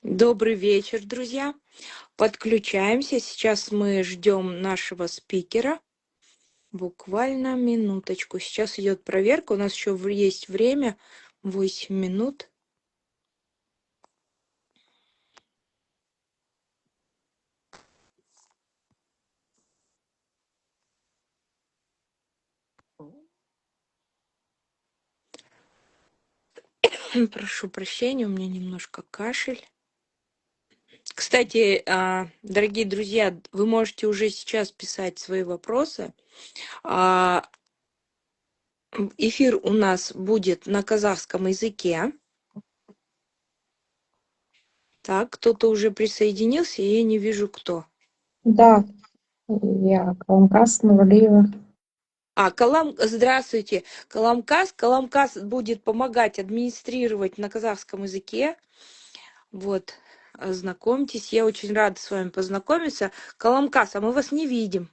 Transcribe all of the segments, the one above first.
Добрый вечер, друзья. Подключаемся. Сейчас мы ждем нашего спикера. Буквально минуточку. Сейчас идет проверка. У нас еще есть время. 8 минут. Прошу прощения, у меня немножко кашель. Кстати, дорогие друзья, вы можете уже сейчас писать свои вопросы. Эфир у нас будет на казахском языке. Так, кто-то уже присоединился, и я не вижу, кто. Да, я Калмкас Нуралиева. Здравствуйте, Каламкас. Каламкас будет помогать администрировать на казахском языке. Вот, знакомьтесь, я очень рада с вами познакомиться. Каламкас, а мы вас не видим.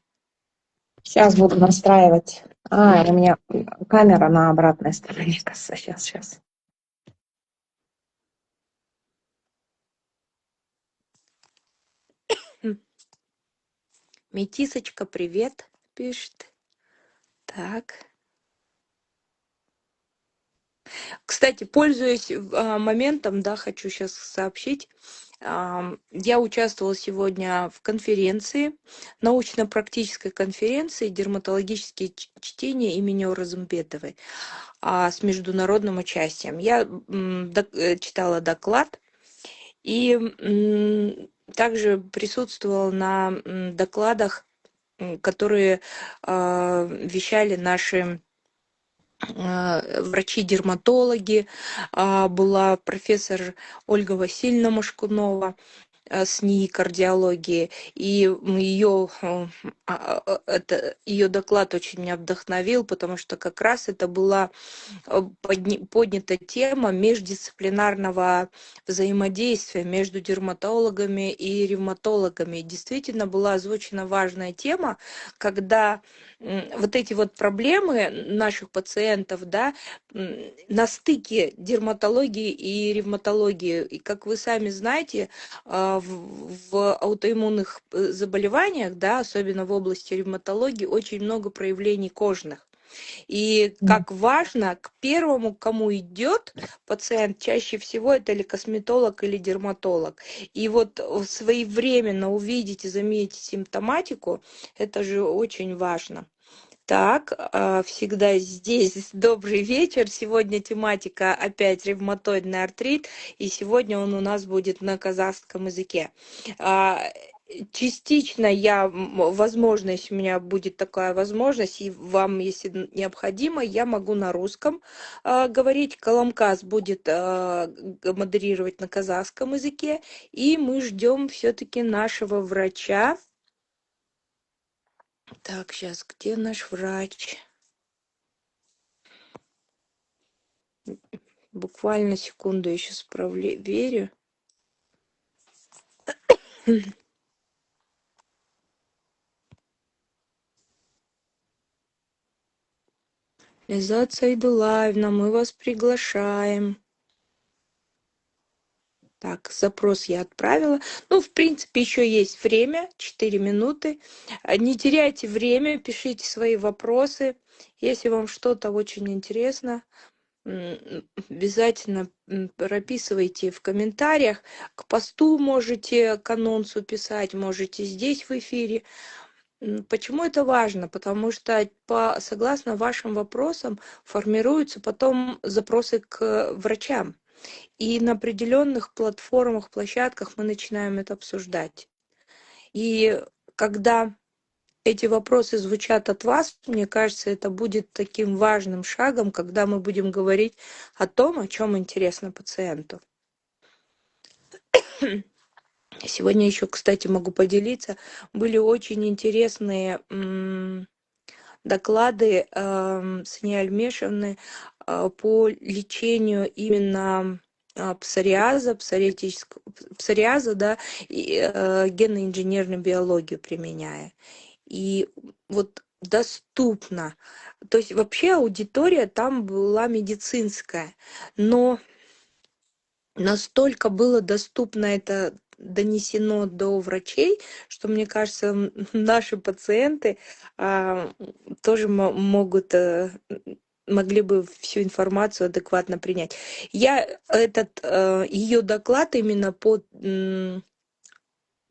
Сейчас буду настраивать. У меня камера на обратной стороне. Сейчас. Метисочка, привет, пишет. Так. Кстати, пользуясь моментом, да, хочу сейчас сообщить. Я участвовала сегодня в конференции, научно-практической конференции «Дерматологические чтения» имени Розымбетовой с международным участием. Я читала доклад и также присутствовала на докладах, которые вещали наши врачи-дерматологи, была профессор Ольга Васильевна Машкунова с НИИ кардиологии, и ее доклад очень меня вдохновил, потому что как раз это была поднята тема междисциплинарного взаимодействия между дерматологами и ревматологами. И действительно была озвучена важная тема, когда вот эти вот проблемы наших пациентов, да, на стыке дерматологии и ревматологии. И как вы сами знаете, в аутоиммунных заболеваниях, да, особенно в области ревматологии, очень много проявлений кожных. И как важно, к первому, кому идет пациент, чаще всего это или косметолог, или дерматолог. И вот своевременно увидеть и заметить симптоматику, это же очень важно. Так, всегда здесь добрый вечер. Сегодня тематика опять ревматоидный артрит, и сегодня он у нас будет на казахском языке. Частично возможно, если у меня будет такая возможность, и вам, если необходимо, я могу на русском говорить. Каламкас будет модерировать на казахском языке, и мы ждем все-таки нашего врача. Так, сейчас, где наш врач? Буквально секунду, я сейчас проверю. Лизат Сайдулаевна, мы вас приглашаем. Так, запрос я отправила. Ну, в принципе, еще есть время, 4 минуты. Не теряйте время, пишите свои вопросы. Если вам что-то очень интересно, обязательно прописывайте в комментариях. К посту можете, к анонсу писать, можете здесь в эфире. Почему это важно? Потому что согласно вашим вопросам формируются потом запросы к врачам. И на определенных платформах, площадках мы начинаем это обсуждать. И когда эти вопросы звучат от вас, мне кажется, это будет таким важным шагом, когда мы будем говорить о том, о чем интересно пациенту. Сегодня еще, кстати, могу поделиться, были очень интересные доклады Сани Альмешевны по лечению именно псориаза, да, и генно-инженерную биологию применяя. И вот доступно. То есть вообще аудитория там была медицинская, но настолько было доступно это донесено до врачей, что, мне кажется, наши пациенты а, тоже могли бы всю информацию адекватно принять. Я ее доклад именно по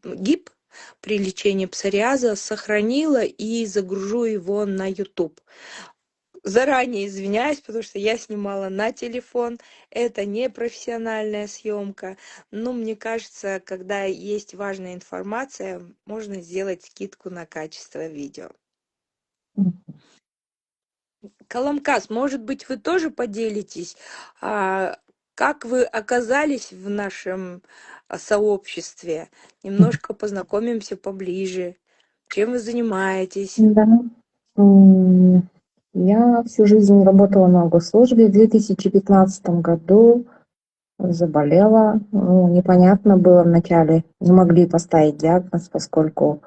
ГИП при лечении псориаза сохранила и загружу его на YouTube. Заранее извиняюсь, потому что я снимала на телефон. Это не профессиональная съемка. Но мне кажется, когда есть важная информация, можно сделать скидку на качество видео. Каламкас, может быть, вы тоже поделитесь, как вы оказались в нашем сообществе? Немножко познакомимся поближе. Чем вы занимаетесь? Да. Я всю жизнь работала на госслужбе. В 2015 году заболела. Ну, непонятно было вначале. Не могли поставить диагноз, поскольку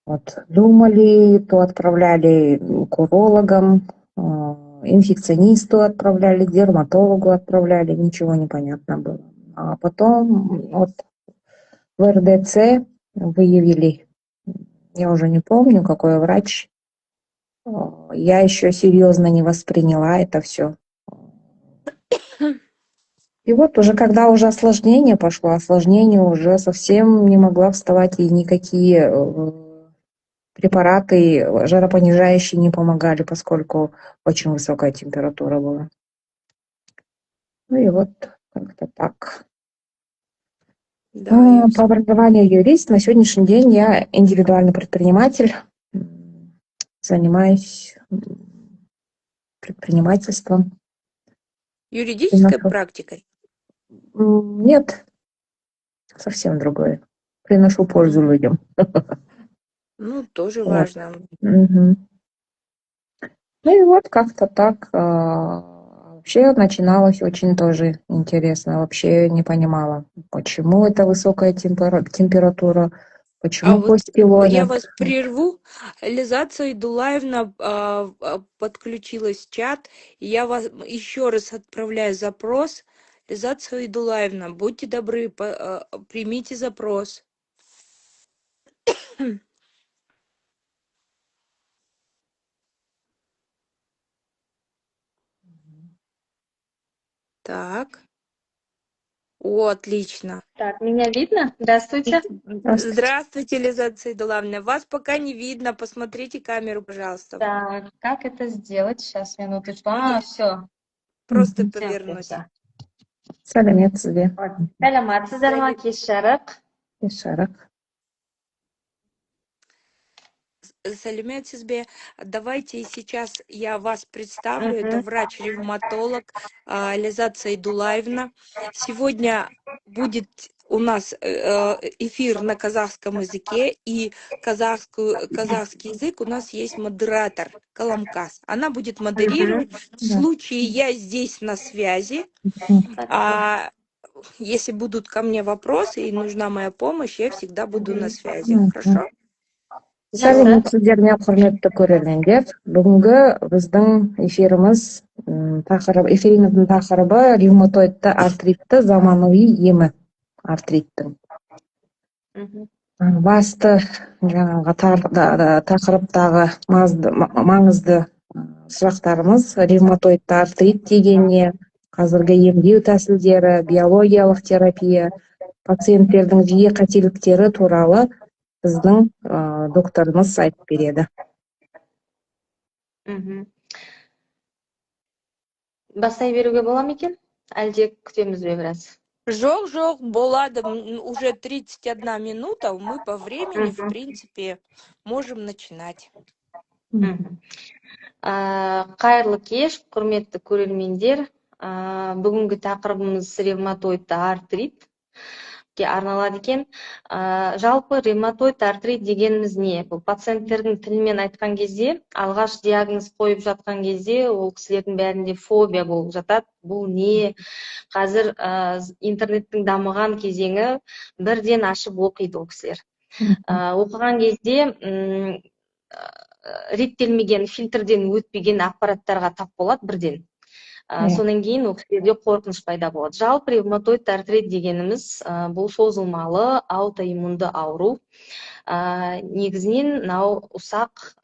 вот думали, то отправляли к урологам, инфекционисту отправляли, дерматологу отправляли. Ничего не понятно было. А потом вот в РДЦ выявили, я уже не помню, какой врач. Я еще серьезно не восприняла это все. И вот уже когда уже осложнение пошло, осложнение уже совсем не могла вставать, и никакие препараты жаропонижающие не помогали, поскольку очень высокая температура была. Ну и вот как-то так. Да, я По образованию юрист. На сегодняшний день я индивидуальный предприниматель. Занимаюсь предпринимательством. юридической практикой? Нет, совсем другое. Приношу пользу людям. Ну, тоже Вот. важно. Мгм. Ну и вот как-то так. Вообще начиналось очень тоже интересно. Вообще не понимала, почему это высокая температура, А почему вот кости я ломят. вас прерву. Лиза Идулаевна подключилась в чат. И я вас еще раз отправляю запрос. Лиза Идулаевна, будьте добры, примите запрос. Так. О, отлично. Так, меня видно? Здравствуйте. Здравствуйте. Здравствуйте, Лиза Идулаевна. Вас пока не видно. Посмотрите камеру, пожалуйста. Так, как это сделать? Сейчас, минуточку. Все. Просто Мгм. повернуть. Сәлеметсіз бе? Сәлеметсіздер ма, кеш жарық? Ишарак. Салимет Сизбе, давайте сейчас я вас представлю. Это врач-ревматолог Лиза Идулаевна. Сегодня будет у нас эфир на казахском языке, и казахский язык у нас есть модератор Каламкас. Она будет модерировать. В Да. случае я здесь на связи, а если будут ко мне вопросы и нужна моя помощь, я всегда буду на связи. Мгм. Хорошо? Сәлеметсіздер ме, құрметті көрермендер. Бүгінгі біздің эфиріміз эфиріміздің тақырыбы ревматоидты артритті заманауи емі артриттің. Мгм. Басты жаңағы тақырыптағы маңызды сұрақтарымыз ревматоидты артрит деген не, қазіргі емдеу тәсілдері, биологиялық терапия, пациенттердің жиі қателіктері туралы біздің докторымыз айтып береді. Мгм. Бастай беруге бола ма екен? Әлде күтеміз бе біраз? Жоқ, болады. Уже 31 минута. Мы по времени, в принципе, можем начинать. Мгм. Қайырлы кеш, құрметті көрермендер. Бүгінгі тақырыбымыз ревматоидты артрит арналады екен. Жалпы ревматоид артрит дегеніміз не? Бұл пациенттердің тілімен айтқан кезде, алғаш диагноз қойып жатқан кезде, ол кісілердің бәрінде фобия болып жатады. Бұл не? Қазір интернеттің дамыған кезеңі бірден ашып оқиды ол кісілер. Оқыған кезде реттелмеген, фильтрден өтпеген ақпараттарға тап болады бірден. Сонан кейін ол кісілерде қорқыныш пайда болады. Жалпы ревматоид артрит дегеніміз бұл созылмалы аутоиммунды ауру. Негізінен мынау ұсақ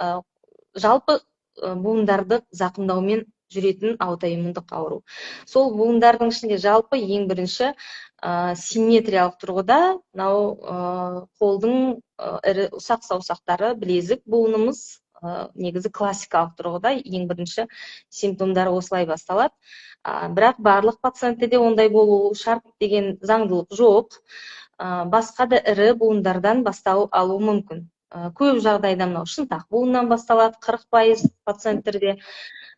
жалпы буындарды зақымдаумен жүретін аутоиммундық ауру. Сол буындардың ішінде жалпы ең бірінші симметриялық тұрғыда мынау қолдың ірі ұсақ саусақтары, білезік буынымыз негізі классикалық тұрғыда ең бірінші симптомдары осылай басталады. Бірақ барлық пациенттерде ондай болу шарт деген заңдылық жоқ. Басқа да ірі буындардан бастау алуы мүмкін. Көп жағдайда мынау шынтақ буыннан басталады, 40% пациенттерде.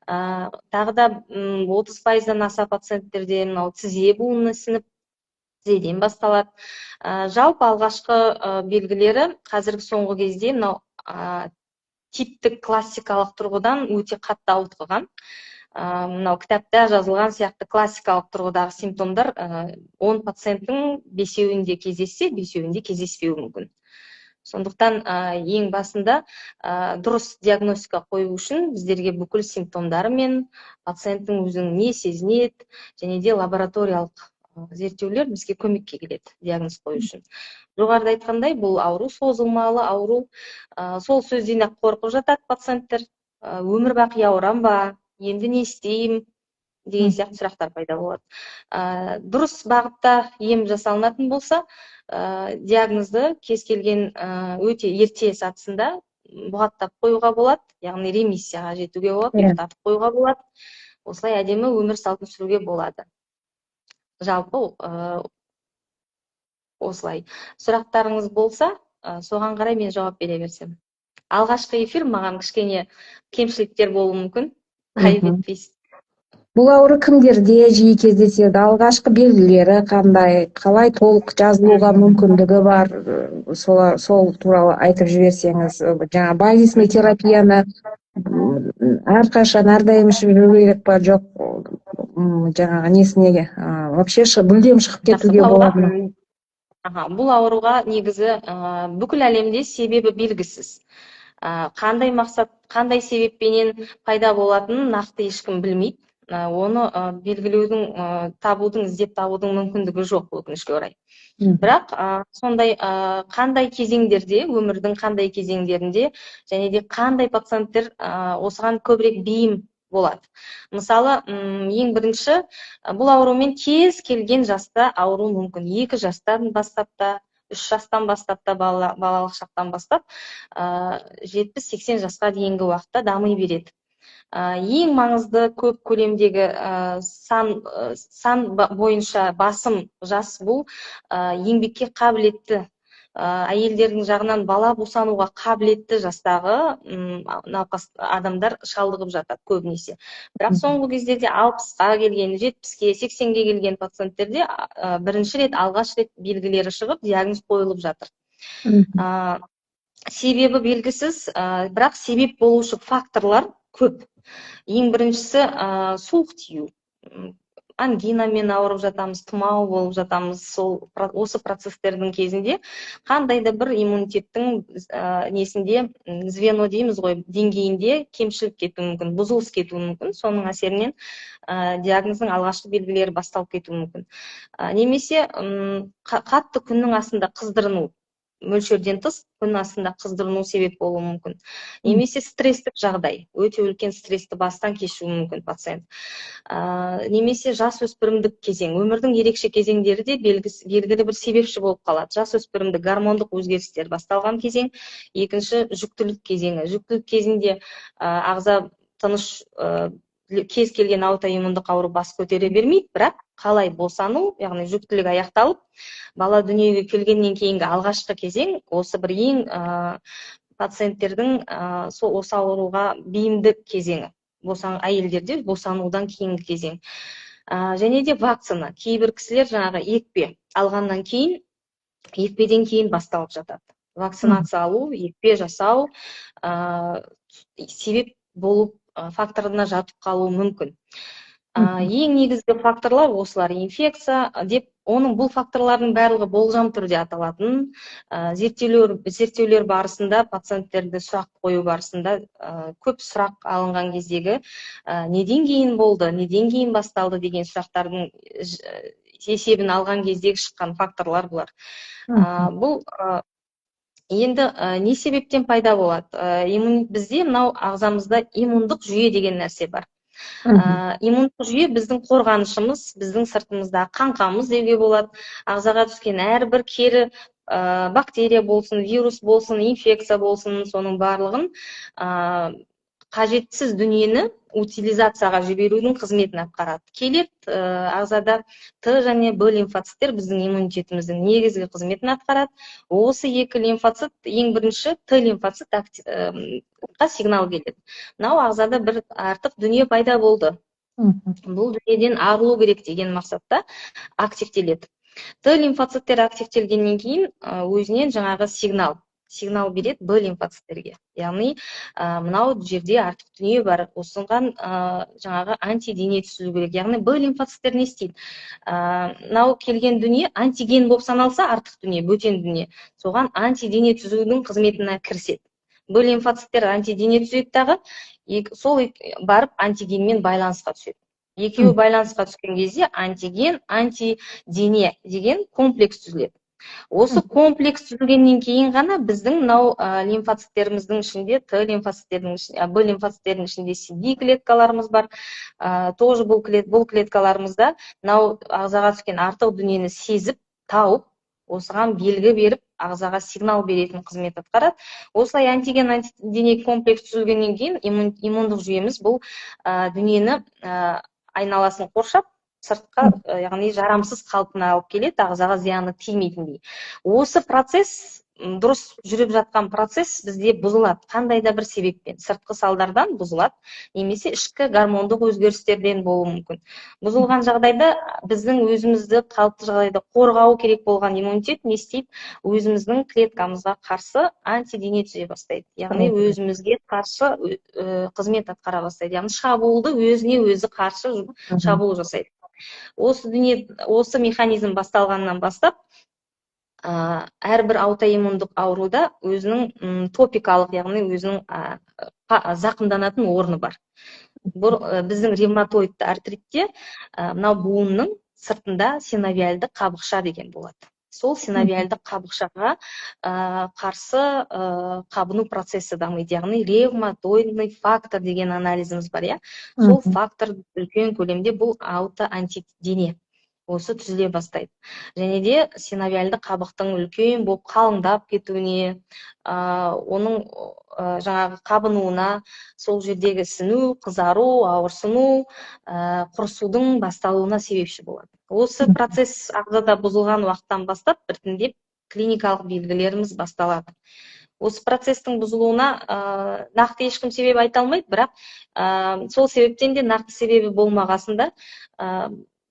Тағы да 30%-дан аса пациенттерде мынау тізе буыны сініп, тізеден басталады. Жалпы алғашқы белгілері қазіргі соңғы кезде мынау типтік классикалық тұрғыдан өте қатты ауытқыған. Мынау кітапта жазылған сияқты классикалық тұрғыдағы симптомдар 10 пациенттің 5-еуінде кездессе, 5-еуінде кездеспеуі мүмкін. Сондықтан ең басында дұрыс диагностика қою үшін біздерге бүкіл симптомдары мен пациенттің өзінің не сезінеді, және де лабораториялық зерттеулер бізге көмекке келеді диагноз қою үшін. Жоғарыда айтқандай, бұл ауру созылмалы ауру. Сол сөзден-ақ қорқып жатады пациенттер. Өмір бақи ауырам ба, енді не істеймін деген сияқты сұрақтар пайда болады. Дұрыс бағытта ем жасалынатын болса, диагнозды кез келген өте ерте сатысында бұғаттап қоюға болады, яғни ремиссияға жетуге болады, ұйықтатып қоюға болады. Осылай әдемі өмір салтын сүруге болады. Жалпы осылай. Сұрақтарыңыз болса, соған қарай мен жауап бере берсем. Алғашқы эфир маған кішкене кемшіліктер болуы мүмкін. Айып етпейсіз. Бұл ауру кімдерде жиі кездеседі? Алғашқы белгілері қандай? Қалай толық жазылуға мүмкіндігі бар? Сол туралы айтып жіберсеңіз, жаңа базисный терапияны әрқашан әрдайым ішіп жүру керек па, жоқ жаңағы несіне вообще мүлдем шығып кетуге болады ма? Бұл ауруға негізі бүкіл әлемде себебі белгісіз. Қандай мақсат, қандай себеппенен пайда болатынын нақты ешкім білмейді. Оны белгілеудің, іздеп табудың мүмкіндігі жоқ, өкінішке орай. Бірақ сондай қандай кезеңдерде, өмірдің қандай кезеңдерінде, және де қандай пациенттер осыған көбірек бейім болады. Мысалы, ең бірінші, бұл аурумен кез келген жаста ауру мүмкін. 2 жастан бастап та, 3 жастан бастап та, балалық шақтан бастап, 70-80 жасқа дейінгі уақытта дами береді. Ең маңызды көп көлемдегі сан бойынша басым жас бұл еңбекке қабілетті, әйелдердің жағынан бала босануға қабілетті жастағы науқас адамдар шалдығып жатады көбінесе. Бірақ соңғы кездерде 60-қа келген, 70-ке, 80-ге келген пациенттерде бірінші рет, алғаш рет белгілері шығып, диагноз қойылып жатыр. Себебі белгісіз, бірақ себеп болушы факторлар көп. Ең біріншісі суық тию. Ангинамен ауырып жатамыз, тұмау болып жатамыз. Осы процесстердің кезінде қандай да бір иммунитеттің несінде, звено дейміз ғой, деңгейінде кемшілік кетуі мүмкін, бұзылыс кетуі мүмкін. Соның әсерінен диагноздың алғашқы белгілері басталып кетуі мүмкін. Немесе қатты күннің астында қыздырыну, мөлшерден тыс күн астында қыздырыну себеп болуы мүмкін. Немесе стресстік жағдай, өте үлкен стрессті бастан кешуі мүмкін пациент. Немесе жасөспірімдік кезең, өмірдің ерекше кезеңдері де белгілі бір себепші болып қалады. Жасөспірімдік гормондық өзгерістер басталған кезең. Екінші, жүктілік кезеңі. Жүктілік кезінде ағза тыныш, кез келген аутоиммундық ауру бас көтере бермейді, бірақ қалай босану, яғни жүктілік аяқталып, бала дүниеге келгеннен кейінгі алғашқы кезең, осы бір ең пациенттердің осы ауруға бейімдік кезеңі. Әйелдерде босанудан кейінгі кезең. Және де вакцина. Кейбір кісілер жаңағы екпе алғаннан кейін, екпеден кейін басталып жатады. Вакцинация алу, екпе жасау себеп болып факторына жатып қалуы мүмкін. Ең негізгі факторлар осылар: инфекция деп, оның бұл факторлардың барлығы болжам түрде аталатын. Зерттеулер барысында, пациенттерді сұрақ қою барысында көп сұрақ алынған кездегі неден кейін болды, неден кейін басталды деген сұрақтардың есебін алған кездегі шыққан факторлар бұлар. Бұл енді не себептен пайда болады? Бізде мынау ағзамызда иммундық жүйе деген нәрсе бар. Иммундық жүйе біздің қорғанышымыз, біздің сыртымыздағы қаңқамыз деуге болады. Ағзаға түскен әрбір кері бактерия болсын, вирус болсын, инфекция болсын, соның барлығын қажетсіз дүниені утилизацияға жіберудің қызметін атқарады. Келеді, ағзада Т және Б лимфоциттер біздің иммунитетіміздің негізгі қызметін атқарады. Осы екі лимфоцит, ең бірінші Т лимфоцитқа сигнал келеді. Мынау ағзада бір артық дүние пайда болды. Бұл дүниеден арылу керек деген мақсатта активтеледі. Т лимфоциттер активтелгеннен кейін өзінен жаңағы сигнал береді Б лимфоциттерге. Яғни, мынау жерде артық дүние бар, осыған жаңағы антидене түзілу керек. Яғни, Б лимфоциттер не істейді? Мынау келген дүние антиген болып саналса, артық дүние, бөтен дүние, соған антидене түзудің қызметіне кіріседі. Б лимфоциттер антидене түзеді дағы, сол барып антигенмен байланысқа түседі. Екеуі байланысқа түскен кезде антиген, антидене деген комплекс түзіледі. Осы комплекс түзілгеннен кейін ғана біздің мынау лимфоциттеріміздің ішінде, Т лимфоциттердің ішінде, Б лимфоциттердің ішінде CD клеткаларымыз бар. Тоже бұл клеткаларымызда мынау ағзаға түскен артық дүниені сезіп, тауып, осыған белгі беріп, ағзаға сигнал беретін қызмет атқарады. Осылай антиген, антидене комплекс түзілгеннен кейін иммундық жүйеміз бұл дүниені айналасын қоршап, сыртқа, яғни жарамсыз қалпына алып келеді, ағзаға зияны тимейтіндей. Осы процесс, дұрыс жүріп жатқан процесс бізде бұзылады. Қандай да бір себеппен, сыртқы салдардан бұзылады, немесе ішкі гормондық өзгерістерден болуы мүмкін. Бұзылған жағдайда біздің өзімізді қалыпты жағдайда қорғау керек болған иммунитет не істейді? Өзіміздің клеткамызға қарсы антидене түзе бастайды. Яғни өзімізге қарсы қызмет атқара бастайды. Яғни шабуылды өзіне өзі қарсы шабуыл жасайды. Осы механизм басталғаннан бастап, әрбір аутоиммундық ауруда өзінің топикалық, яғни өзінің зақымданатын орны бар. Біздің ревматоидты артритте мынау буынның сыртында синовиальды қабықша деген болады. Сол синовиальды қабықшаға қарсы қабыну процесі дамиды. Яғни ревматоидный фактор деген анализіміз бар, иә? Сол фактор үлкен көлемде бұл аутоантидене осы түзіле бастайды. Және де синовиальды қабықтың үлкен болып қалыңдап кетуіне, оның жаңағы қабынуына, сол жердегі ісіну, қызару, ауырсыну, құрысудың басталуына себепші болады. Осы процесс ағзада бұзылған уақыттан бастап біртіндеп клиникалық белгілеріміз басталады. Осы процестің бұзылуына нақты ешкім себеп айта алмайды, бірақ сол себептен де нақты себебі болмағасында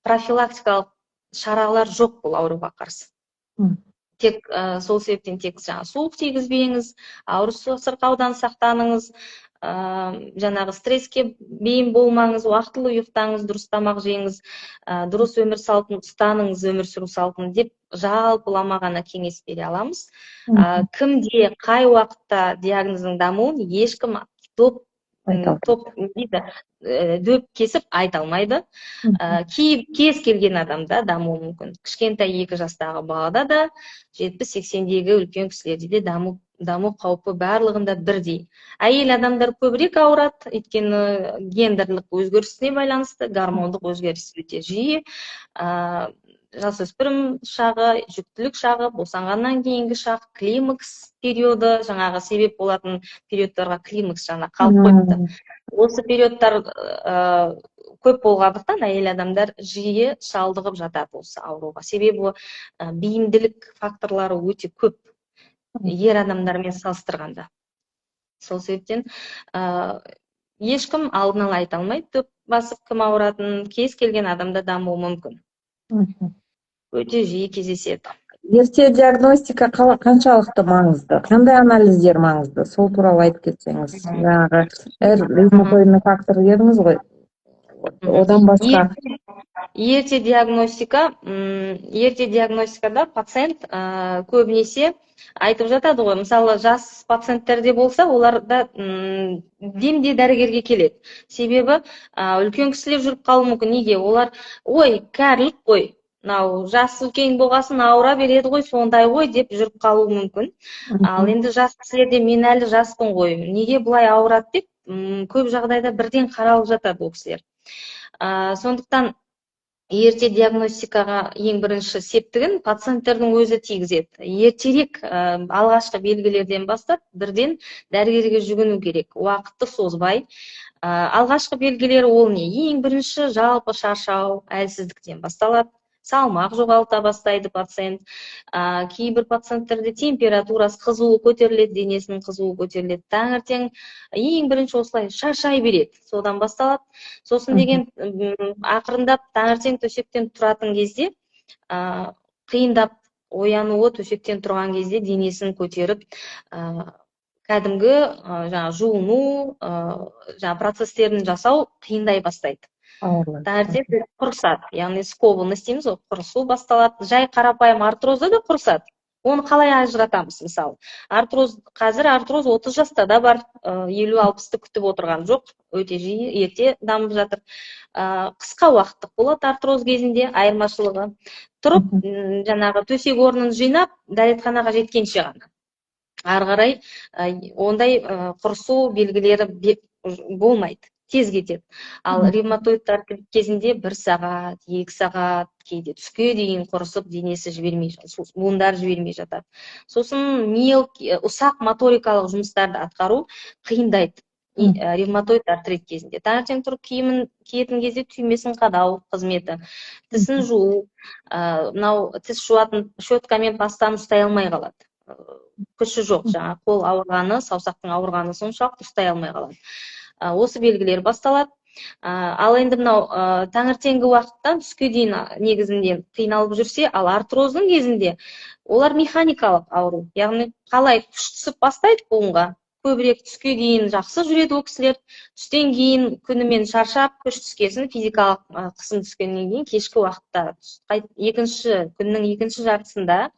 профилактикалық шаралар жоқ бұл ауруға қарсы. Тек сол себептен тек суық тигізбеңіз, ауыр сырқаудан сақтаныңыз, жаңағы стресске бейім болмаңыз, уақытылы ұйықтаңыз, дұрыс тамақ жеңіз, дұрыс өмір салтын ұстаныңыз, өмір сүру салтын деп жалпылама ғана кеңес бере аламыз. Кімде қай уақытта диагнозың дамуын ешкім дөп кесіп айта алмайды. Кез келген адамда дамуы мүмкін. Кішкентай 2 жастағы балада да, 70-80-дегі үлкен кісілерде де даму қаупі барлығында бірдей. Әйел адамдар көбірек ауырады, өйткені гендерлік өзгерісіне байланысты, гормондық өзгеріс өте жиі. Жасөспірім шағы, жүктілік шағы, босанғаннан кейінгі шақ, климакс периоды, жаңағы себеп болатын периодтарға климакс жаңа қалып қойыпты. Осы периодтар көп болғандықтан әйел адамдар жиі шалдығып жатады осы ауруға. Себебі бейімділік факторлары өте көп ер адамдармен салыстырғанда. Сол себептен ешкім алдын ала айта алмайды, дөп басып кім ауыратын, кез келген адамда дамуы мүмкін. Өте жиі кездеседі. Ерте диагностика қаншалықты маңызды? Қандай анализдер маңызды? Сол туралы айтып кетсеңіз. Жаңағы ревматоидный фактор дедіңіз ғой. Одан басқа Ерте диагностикада пациент көбінесе айтып жатады ғой, мысалы жас пациенттерде болса, оларда демде дәрігерге келеді. Себебі үлкен кісілер жүріп қалуы мүмкін. Неге? Олар, ой, кәрілік қой, мынау жас үлкен болғасын ауыра береді ғой, сондай ғой деп жүріп қалуы мүмкін. Ал енді жас кісілерде мен әлі жаспын ғой, неге бұлай ауырады деп көп жағдайда бірден қаралып жатады ол кісілер. Сондықтан ерте диагностикаға ең бірінші септігін пациенттердің өзі тигізеді. Ертерек алғашқы белгілерден бастап бірден дәрігерге жүгіну керек, уақытты созбай. Алғашқы белгілері ол не? Ең бірінші жалпы шаршау, әлсіздіктен басталады. Салмақ жоғалта бастайды пациент. Кейбір пациенттерде температурасы, қызуы көтеріледі, денесінің қызуы көтеріледі. Таңертең ең бірінші осылай шаршай береді. Содан басталады. Сосын деген ақырындап таңертең төсектен тұратын кезде қиындап оянуы, төсектен тұрған кезде денесін көтеріп кәдімгі жуыну процестерін жасау қиындай бастайды. Таңертең құрысады, яғни скованность дейміз ғой, құрысу басталады. Жай қарапайым артрозда да құрысады. Оны қалай ажыратамыз? Мысалы, қазір артроз 30 жаста да бар, 50-60-ты күтіп отырған жоқ, өте жиі, ерте дамып жатыр. Қысқа уақыттық болады артроз кезінде, айырмашылығы. Тұрып, жаңағы төсек орнын жинап, дәретханаға жеткенше ғана. Ары қарай ондай құрысу белгілері болмайды, тез кетеді. Ал ревматоидты артрит кезінде 1 сағат, 2 сағат, кейде түске дейін құрысып, денесі жібермей жатады, буындар жібермей жатады. Сосын ұсақ моторикалық жұмыстарды атқару қиындайды ревматоид артрит кезінде. Таңертең тұрып киімін киетін кезде түймесін қадау қызметі, тісін жуу, мынау тіс жуатын щеткамен пастаны ұстай алмай қалады. Күші жоқ, жаңа қол ауырғаны, саусақтың ауырғаны соншалықты ұстай алмай қалады. Осы белгілер басталады. Ал енді мынау таңертеңгі уақыттан түске дейін негізінде қиналып жүрсе, ал артроздың кезінде олар механикалық ауру. Яғни қалай күш түсіп бастайды буынға, көбірек түске дейін жақсы жүреді ол кісілер. Түстен кейін күнімен шаршап, күш түскесін, физикалық қысым түскеннен кейін кешкі уақытта күннің екінші жартысында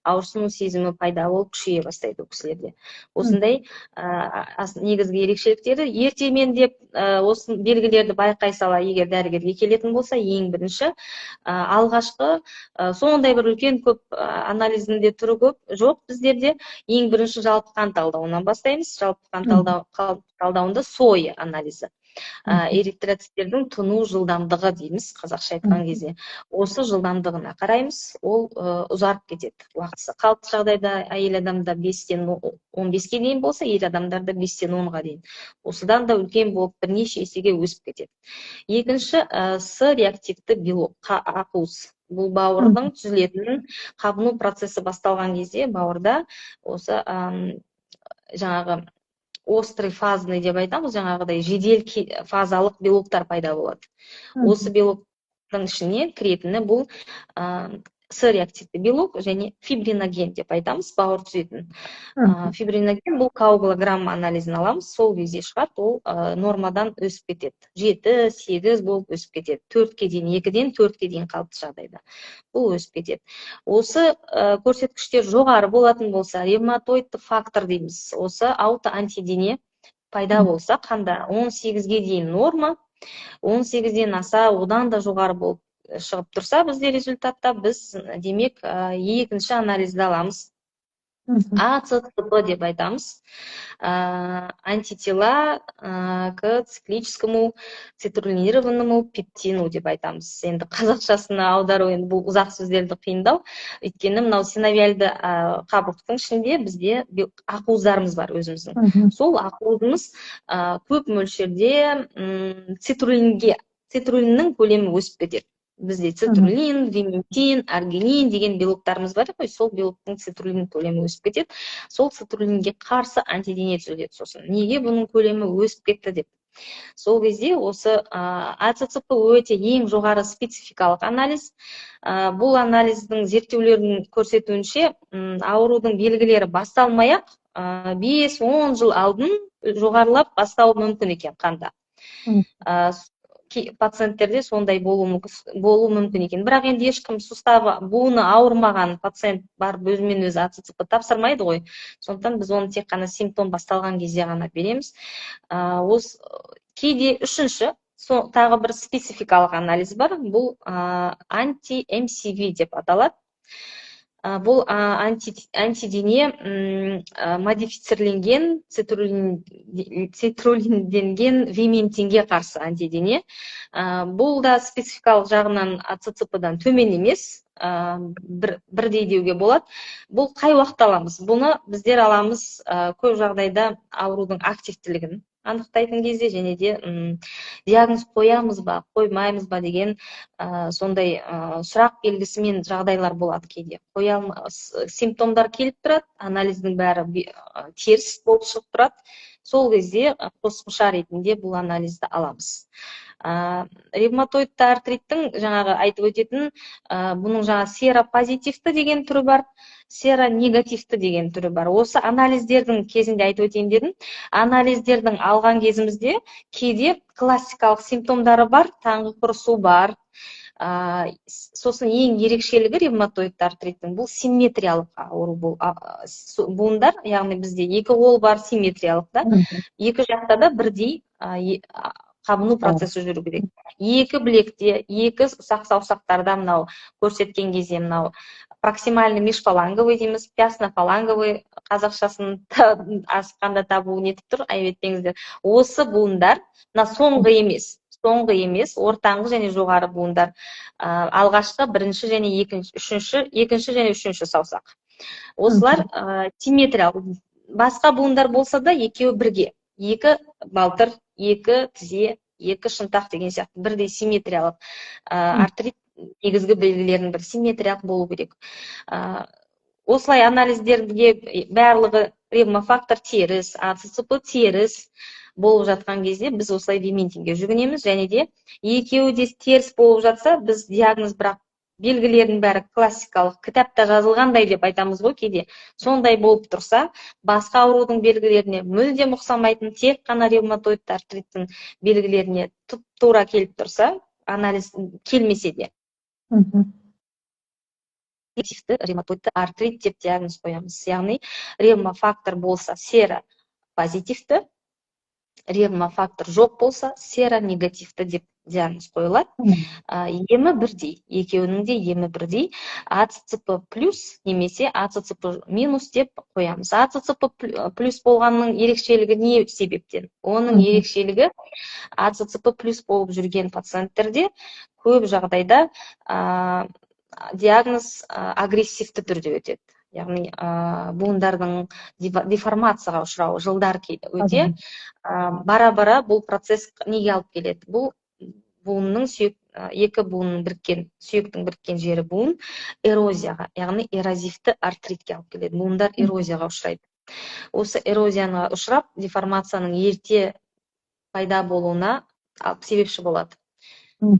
ауырсыну сезімі пайда болып күшейе бастайды ол кісілерде. Осындай негізгі ерекшеліктері ертемен деп осы белгілерді байқай сала, егер дәрігерге келетін болса, ең бірінші алғашқы сондай бір үлкен көп анализінде түрі көп жоқ біздерде. Ең бірінші жалпы қан талдауынан бастаймыз. Жалпы қан талдауында сой анализі. Эритроциттердің тұну жылдамдығы дейміз, қазақша айтқан кезде. Осы жылдамдығына қараймыз, ол ұзарып кетеді уақытысы. Қалыпты жағдайда әйел адамда 5-тен 15-ге дейін болса, ер адамдарда 5-тен 10-ға дейін. Осыдан да үлкен болып бірнеше есеге өсіп кетеді. Екінші, С-реактивті белок, ақуыз. Бұл бауырдың түзілетін қабыну процесі басталған кезде бауырда осы жаңағы острый фазный деп айтамыз, жаңағыдай жедел фазалық белоктар пайда болады. Осы белоктың ішіне кіретіні бұл С-реактивті белок және фибриноген деп айтамыз, бауыр түзетін. Фибриноген бұл коагулограмма анализін аламыз, сол кезде шығады, ол нормадан өсіп кетеді. 7-8 болып өсіп кетеді. 4-ке дейін, 2-ден 4-ке дейін қалыпты жағдайда. Бұл өсіп кетеді. Осы көрсеткіштер жоғары болатын болса, ревматоидты фактор дейміз. Осы аутоантидене пайда болса, қанда 18-ге дейін норма, 18-ден аса, одан да жоғары болып шығып тұрса, бізде результатта біз демек екінші анализді аламыз. АЦЦП деп айтамыз. Антитела к циклическому цитрулинированному пептину деп айтамыз. Енді қазақшасына аудару, енді бұл ұзақ сөздерді қиындау. Өйткені мынау синовиальды қабықтың ішінде бізде ақуыздарымыз бар өзіміздің. Сол ақуызымыз көп мөлшерде цитрулиннің көлемі өсіп кетеді. Бізде цитрулин, виментин, аргинин деген белоктарымыз бар ғой, сол белоктың цитрулин көлемі өсіп кетеді. Сол цитрулинге қарсы антидене түзіледі сосын. Неге бұның көлемі өсіп кетті деп. Сол кезде осы АЦЦП өте ең жоғары спецификалық анализ. Бұл анализдің зерттеулердің көрсетуінше аурудың белгілері басталмай-ақ 5-10 жыл алдын жоғарылап бастауы мүмкін екен қанда. пациенттерде сондай болуы мүмкін екен. Бірақ енді ешкім суставы буыны ауырмаған пациент барып өзімен өзі АЦЦП тапсырмайды ғой. Сондықтан біз оны тек қана симптом басталған кезде ғана береміз. Осы кейде үшінші тағы бір спецификалық анализ бар. Бұл анти-МСВ деп аталады. Бұл антидене модифицирленген цитрулинденген виментинге қарсы антидене. Бұл да спецификалық жағынан АЦЦП-дан төмен емес, бірдей деуге болады. Бұл қай уақытта аламыз? Бұны біздер аламыз көп жағдайда аурудың активтілігін анықтайтын кезде, және де диагноз қоямыз ба, қоймаймыз ба деген сондай сұрақ белгісімен жағдайлар болады кейде. Симптомдар келіп тұрады, анализдің бәрі теріс болып шығып тұрады. Сол кезде қосымша ретінде бұл анализді аламыз. Ревматоидты артриттің жаңағы айтып өтетін, бұның жаңа серопозитивті деген түрі бар, серонегативті деген түрі бар. Осы анализдердің кезінде айтып өтейін дедім. Анализдердің алған кезімізде кейде классикалық симптомдары бар, таңғы құрысу бар. Сосын ең ерекшелігі ревматоидты артриттің бұл симметриялық ауру буындар, яғни бізде екі қол бар, симметриялық да, екі жақта да бірдей қабыну процесі жүру керек. Екі білекте, екі ұсақ саусақтарда мынау көрсеткен кезде мынау проксимальный межфаланговый дейміз, пясно-фаланговый қазақшасын асыққанда табуын етіп тұр, айбеттеңіздер. Осы буындар, соңғы емес, ортаңғы және жоғары буындар, алғашқы бірінші және екінші және үшінші саусақ. Осылар симметриялық. Басқа буындар болса да екеуі бірге. Екі балтыр, екі тізе, екі шынтақ деген сияқты бірдей симметриялық артрит негізгі белгілерінің бір симметриялық болу керек. Осылай анализдерге барлығы ревмофактор теріс, АЦЦП теріс болып жатқан кезде біз осылай виментинге жүгінеміз, және де екеуі де теріс болып жатса, біз диагноз бірақ белгілердің бәрі классикалық кітапта жазылғандай деп айтамыз ғой кейде. Сондай болып тұрса, басқа аурудың белгілеріне мүлдем ұқсамайтын, тек қана ревматоидты артриттің белгілеріне тура келіп тұрса, анализ келмесе де. Ревматоидты артрит деп диагноз қоямыз. Яғни ревмофактор болса серопозитивті, ревмофактор жоқ болса серонегативті деп диагноз қойылады. Емі бірдей, екеуінің де емі бірдей. АЦЦП плюс немесе АЦЦП минус деп қоямыз. АЦЦП плюс болғанның ерекшелігі не себептен? Оның ерекшелігі АЦЦП плюс болып жүрген пациенттерде көп жағдайда диагноз агрессивті түрде өтеді. Яғни буындардың деформацияға ұшырауы жылдар өте, бара-бара бұл процесс неге алып келеді? Бұл буынның екі буынның сүйектің біріккен жері буын эрозияға, яғни эрозивті артритке алып келеді. Буындар эрозияға ұшырайды. Осы эрозияға ұшырап, деформацияның ерте пайда болуына себепші болады.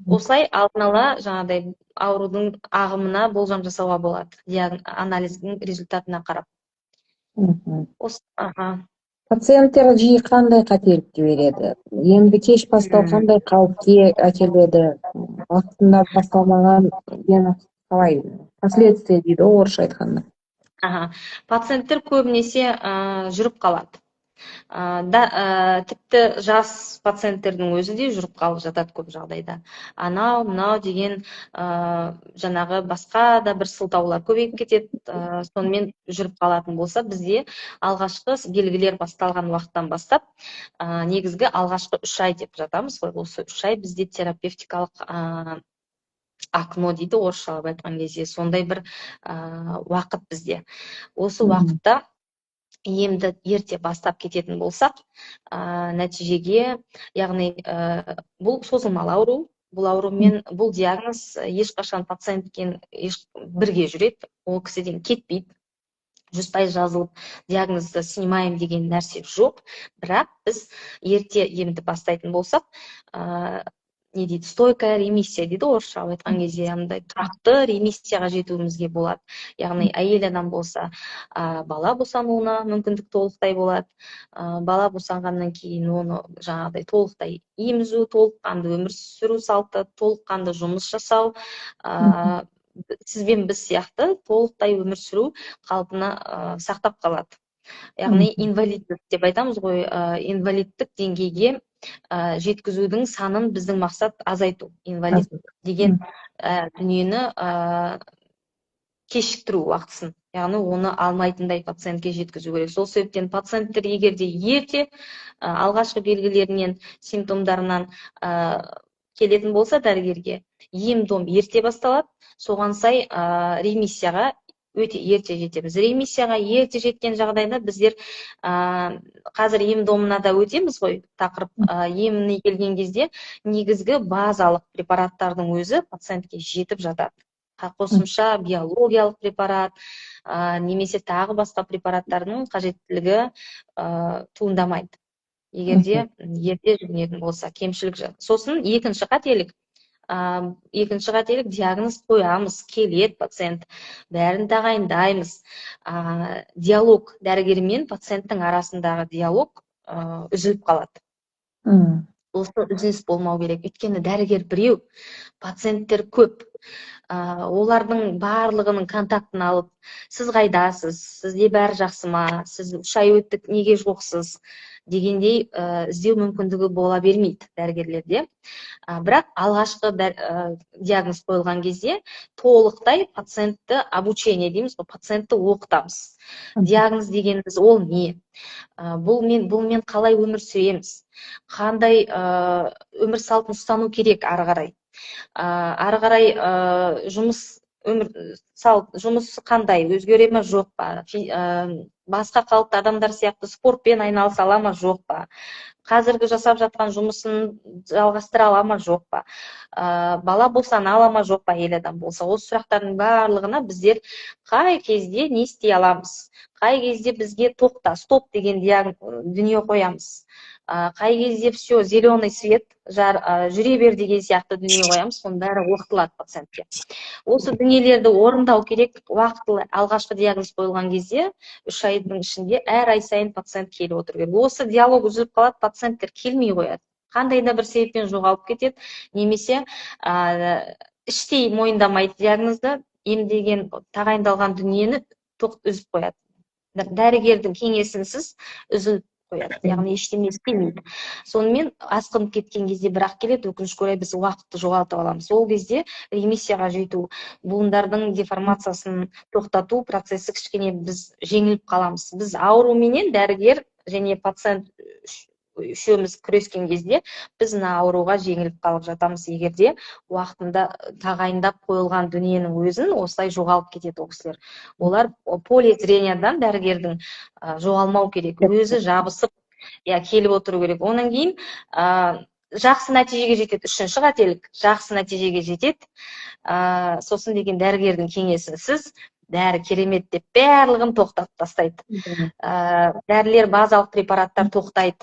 Осылай алдын ала жаңағыдай аурудың ағымына болжам жасауға болады, анализдің результатына қарап. Пациенттер жиі қандай қателікті береді? Емді кеш бастау қандай қауіпке әкеледі? Уақытында басталмаған қалай? Последствия дейді, орысша айтқанда. Пациенттер көбінесе жүріп қалады. Тіпті жас пациенттердің өзі де жүріп қалып жатады көп жағдайда. Мынау деген жаңағы басқа да бір сылтаулар көбейіп кетеді, сонымен жүріп қалатын болса, бізде алғашқы белгілер басталған уақыттан бастап, негізгі алғашқы 3 ай деп жатамыз ғой. Осы 3 ай бізде терапевтикалық окно дейді, орысшалап айтқан кезде, сондай бір уақыт бізде. Осы уақытта емді ерте бастап кететін болсақ, нәтижеге, яғни бұл созылмалы ауру, бұл аурумен бұл диагноз ешқашан пациентпен бірге жүреді, ол кісіден кетпейді. 100% жазылып, диагнозды снимаем деген нәрсе жоқ, бірақ біз ерте емді бастайтын болсақ, не дейді, стойкая ремиссия дейді орысшаға айтқан кезде, андай тұрақты ремиссияға жетуімізге болады. Яғни әйел адам болса, бала босануына мүмкіндік толықтай болады. Бала босанғаннан кейін оны жаңағыдай толықтай емізу, толыққанды өмір сүру салты, толыққанды жұмыс жасау, сіз бен біз сияқты толықтай өмір сүру қалпына сақтап қалады. Яғни инвалидтік деп айтамыз ғой, инвалидтік деңгейге жеткізудің санын біздің мақсат азайту. Инвалид деген дүниені кешіктіру уақытысын, яғни оны алмайтындай пациентке жеткізу керек. Сол себептен пациенттер егерде ерте алғашқы белгілерінен, симптомдарынан келетін болса дәрігерге, ем-дом ерте басталады, соған сай ремиссияға өте ерте жетеміз. Ремиссияға ерте жеткен жағдайда біздер қазір ем-домына да өтеміз ғой, тақырып еміне келген кезде негізгі базалық препараттардың өзі пациентке жетіп жатады. Қосымша биологиялық препарат, немесе тағы басқа препараттардың қажеттілігі туындамайды. Егерде ерте жүгінетін болса, кемшілік. Сосын екінші қателік диагноз қоямыз, келеді пациент, бәрін тағайындаймыз. Диалог, дәрігер мен пациенттің арасындағы диалог үзіліп қалады. Осы үзіліс болмау керек. Өйткені дәрігер біреу, пациенттер көп. Олардың барлығының контактын алып, сіз қайдасыз, сізде бәрі жақсы ма, сіз 3 ай өттік, неге жоқсыз дегендей іздеу мүмкіндігі бола бермейді дәрігерлерде. Бірақ алғашқы диагноз қойылған кезде толықтай пациентті обучение дейміз, пациентті оқытамыз. Диагноз дегеніміз ол не? Бұл мен қалай өмір сүреміз? Қандай өмір салтын ұстану керек ары қарай? Ары қарай жұмыс қандай, өзгере ме жоқ па? Басқа қалыпты адамдар сияқты спортпен айналыса ала ма жоқ па? Қазіргі жасап жатқан жұмысын жалғастыра ала ма жоқ па? Бала босана ала ма жоқ па әйел адам болса? Осы сұрақтардың барлығына біздер қай кезде не істей аламыз? Қай кезде бізге тоқта, стоп деген дүние қоямыз? Қай кезде все, зеленый свет, жүре бер деген сияқты дүние қоямыз, соның бәрі оқытылады пациентке. Осы дүниелерді орындау керек уақытылы. Алғашқы диагноз қойылған кезде 3 айдың ішінде әр ай сайын пациент келіп отыр керек. Осы диалог үзіліп қалады, пациенттер келмей қояды. Қандай да бір себеппен жоғалып кетеді, немесе іштей мойындамайды диагнозды, емдеген, тағайындалған дүниені үзіп қояды. Дәрігердің кеңесінсіз үзіліп қояды, яғни ештеңе істемейді. Сонымен асқынып кеткен кезде бірақ келеді, өкінішке орай біз уақытты жоғалтып аламыз. Ол кезде ремиссияға жету, буындардың деформациясын тоқтату процесі кішкене біз жеңіліп қаламыз. Біз ауруменен дәрігер және пациент үшеуміз күрескен кезде біз ауруға жеңіліп қалып жатамыз, егерде уақытында тағайындап қойылған дүниенің өзін осылай жоғалып кетеді ол кісілер. Олар поле зрениядан дәрігердің жоғалмау керек, өзі жабысып келіп отыру керек. Онан кейін жақсы нәтижеге жетеді. Үшінші қателік, жақсы нәтижеге жетеді. Сосын деген дәрігердің кеңесінсіз дәрі керемет деп барлығын тоқтатып тастайды. Дәрілер, базалық препараттар тоқтайды.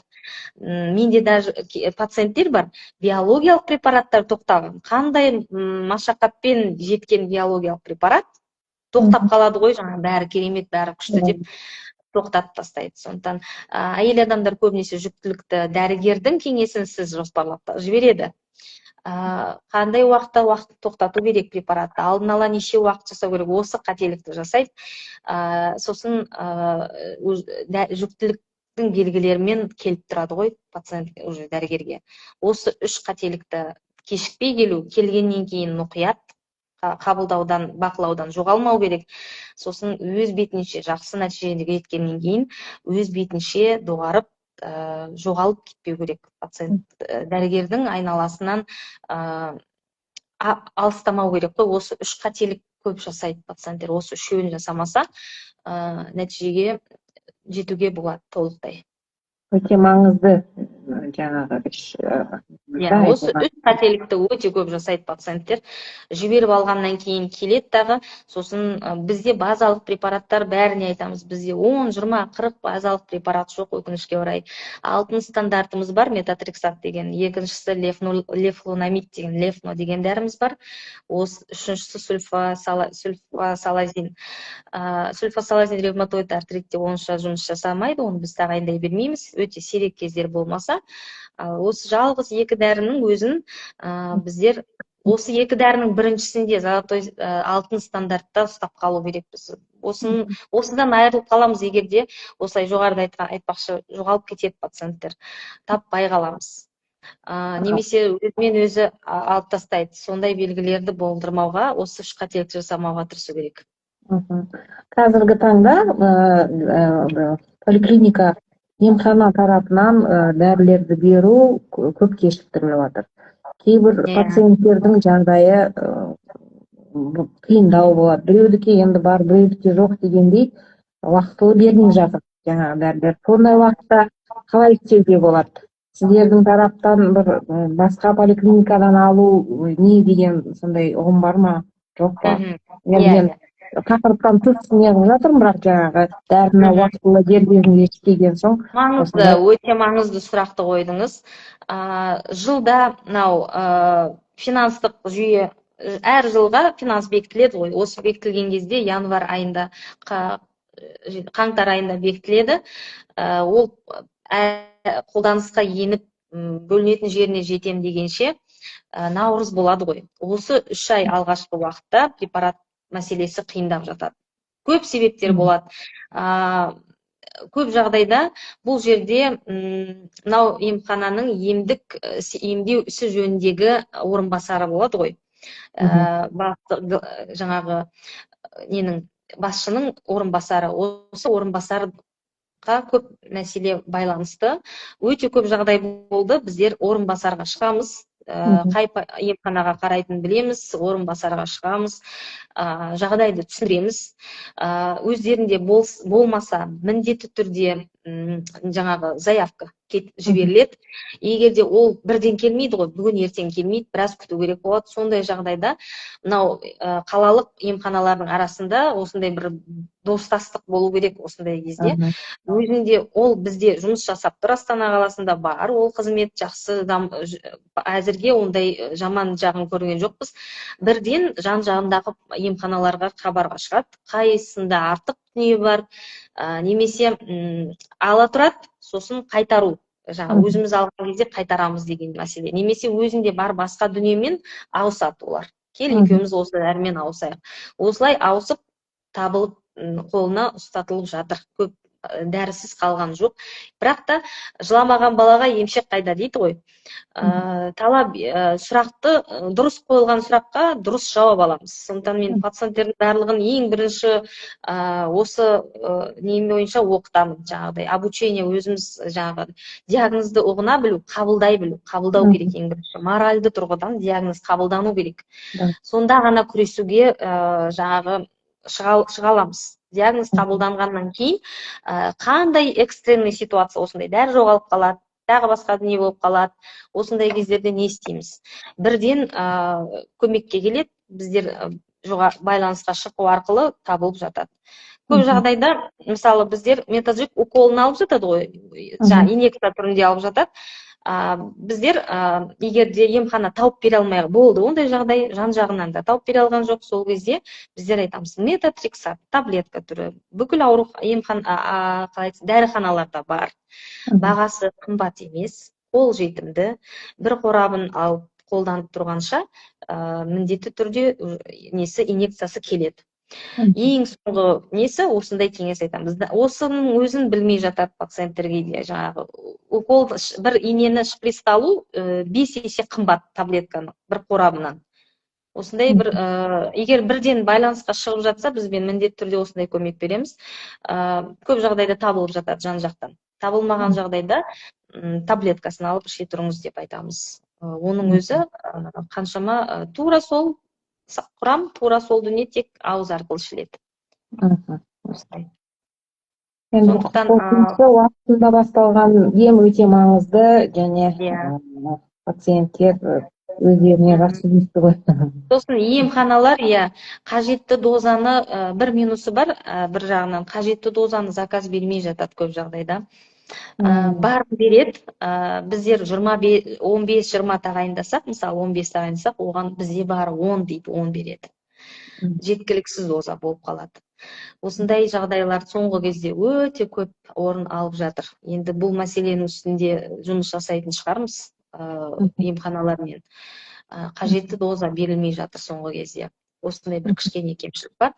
Менде даже пациенттер бар, биологиялық препараттар тоқтаған. Қандай машақатпен жеткен биологиялық препарат тоқтап қалады ғой, жаңа бәрі керемет, бәрі күшті деп тоқтатып тастайды. Сондықтан әйел адамдар көбінесе жүктілікті дәрігердің кеңесінсіз жоспарлап жібереді. Қандай уақытта тоқтату керек препаратты, алдын ала неше уақыт жасау керек, осы қателікті жасайды. Сосын жүктіліктің белгілерімен келіп тұрады ғой пациент уже дәрігерге. Осы 3 қателікті кешікпей келу, келгеннен кейін мұқият қабылдаудан, бақылаудан жоғалмау керек. Сосын өз бетінше жақсы нәтижеге жеткеннен кейін өз бетінше доғарып жоғалып кетпеу керек. Пациент дәрігердің айналасынан алыстамау керек қой. Осы 3 қателік көп жасайды пациенттер. Осы 3-еуін жасамаса, нәтижеге жетуге болады толықтай. Өте маңызды жаңағы Иә, осы үш қателікті өте көп жасайды пациенттер. Жіберіп алғаннан кейін келеді дағы, сосын бізде базалық препараттар бәріне айтамыз. Бізде 10, 20, 40 базалық препарат жоқ, өкінішке орай. Алтын стандартымыз бар, метатрексат деген, екіншісі лефлунамид деген, лефно деген дәріміз бар. Үшіншісі сульфасалазин. Сульфасалазин ревматоид артритте онша жұмыс жасамайды, оны біз тағайындай бермейміз, өте сирек кездер болмаса. Осы жалғыз екі дәрінің өзін біздер осы екі дәрінің біріншісінде золотой алтын стандартта ұстап қалу керекпіз. Осыдан айырылып қаламыз егерде, осылай жоғарыда айтпақшы жоғалып кетеді пациенттер, таппай қаламыз. Немесе өзімен өзі алып тастайды. Сондай белгілерді болдырмауға, осы үш қателікті жасамауға тырысу керек. Қазіргі таңда поликлиника емхана тарапынан дәрілерді беру көп кешіктіріліп жатыр. Кейбір пациенттердің жағдайы қиындау болады. Біреудікі енді бар, біреудікі жоқ дегендей уақытылы бермей жатыр жаңағы дәрілер. Сондай уақытта қалай істеуге болады? Сіздердің тараптан бір басқа поликлиникадан алу не деген сондай ұғым бар ма, жоқ па? Мен тақырыптан тыс неғып жатырмын, бірақ жаңағы дәріні уақытылы дер кезінде істеген соң. Маңызды, өте маңызды сұрақты қойдыңыз. Жылда мынау финанстық жүйе әр жылға финанс бекітіледі ғой. Осы бекітілген кезде январь айында, қаңтар айында бекітіледі. Ол қолданысқа еніп бөлінетін жеріне жетем дегенше наурыз болады ғой. Осы 3 ай алғашқы уақытта препарат мәселесі қиындап жатады. Көп себептер болады. Көп жағдайда бұл жерде мынау емхананың емдеу ісі жөніндегі орынбасары болады ғой. Жаңағы басшының орынбасары. Осы орынбасарға көп мәселе байланысты. Өте көп жағдай болды. Біздер орынбасарға шығамыз. Қай емханаға қарайтын білеміз, орынбасарға шығамыз, жағдайды түсіндіреміз. Өздерінде болмаса, міндетті түрде жаңағы заявка жіберіледі. Егерде ол бірден келмейді ғой, бүгін ертең келмейді, біраз күту керек болады. Сондай жағдайда мынау қалалық емханалардың арасында осындай бір достастық болу керек осындай кезде. Өзінде ол бізде жұмыс жасап тұр, Астана қаласында бар, ол қызмет жақсы, әзірге ондай жаман жағын көрген жоқпыз. Бірден жан-жағындағы емханаларға хабарға шығады, қайсында артық дүние бар, немесе ала тұрады, сосын қайтару. Өзіміз алған кезде қайтарамыз деген мәселе. Немесе өзінде бар басқа дүниемен ауысады олар. Кел, екеуміз осы дәрімен ауысайық. Осылай ауысып, табылып, қолына ұстатылып жатыр. Көп дәрісіз қалған жоқ. Бірақ та жыламаған балаға емшек қайда дейді ғой. Талап сұрақты, дұрыс қойылған сұраққа дұрыс жауап аламыз. Сондықтан мен пациенттердің барлығын ең бірінші осы нем бойынша оқытамын. Жаңағыдай обучение, өзіміз жаңағы диагнозды ұғына білу, қабылдау керек ең бірінші. Моральды тұрғыдан диагноз қабылдану керек. Сонда ғана күресуге жаңағы шыға аламыз. Диагноз қабылданғаннан кейін қандай экстремный ситуация, осындай дәрі жоғалып қалады, тағы басқа дүние болып қалады. Осындай кездерде не істейміз? Бірден көмекке келеді, біздер байланысқа шығу арқылы табылып жатады. Көп жағдайда, мысалы, біздер метаджик уколын алып жатады ғой, инъекция түрінде алып жатады. Біздер егер де емхана тауып бере алмай болды, ондай жағдай жан-жағынан да тауып бере алған жоқ, сол кезде біздер айтамыз, метатрексат, таблетка түрі, бүкіл дәріханаларда бар. Бағасы қымбат емес, қол жетімді, бір қорабын алып қолданып тұрғанша міндетті түрде инъекциясы келеді. Ең соңғы несі, осындай кеңес айтамыз. Осының өзін білмей жатады пациенттерге. Жаңағы укол, бір инені шприцті алу 5 есе қымбат таблетканы бір қорабынан. Осындай бір, егер бірден байланысқа шығып жатса, бізбен міндетті түрде осындай көмек береміз. Көп жағдайда табылып жатады жан-жақтан. Табылмаған жағдайда таблеткасын алып іше тұрыңыз деп айтамыз. Оның өзі қаншама тура сол құрам, тура сол дүние тек ауыз арқылы ішіледі. Сондықтан уақытында басталған ем өте маңызды, және пациенттер өздеріне жақсы дейсіз ғой. Сосын емханалар, қажетті дозаны, бір минусы бар, бір жағынан қажетті дозаны заказ бермей жатады көп жағдайда. Барын береді, біздер 15-20 тағайындасақ, мысалы 15 тағайындасақ, оған бізде бары 10 дейді, 10 береді. Жеткіліксіз доза болып қалады. Осындай жағдайлар соңғы кезде өте көп орын алып жатыр. Енді бұл мәселенің үстінде жұмыс жасайтын шығармыз емханалармен. Қажетті доза берілмей жатыр соңғы кезде. Осындай бір кішкене кемшілік бар.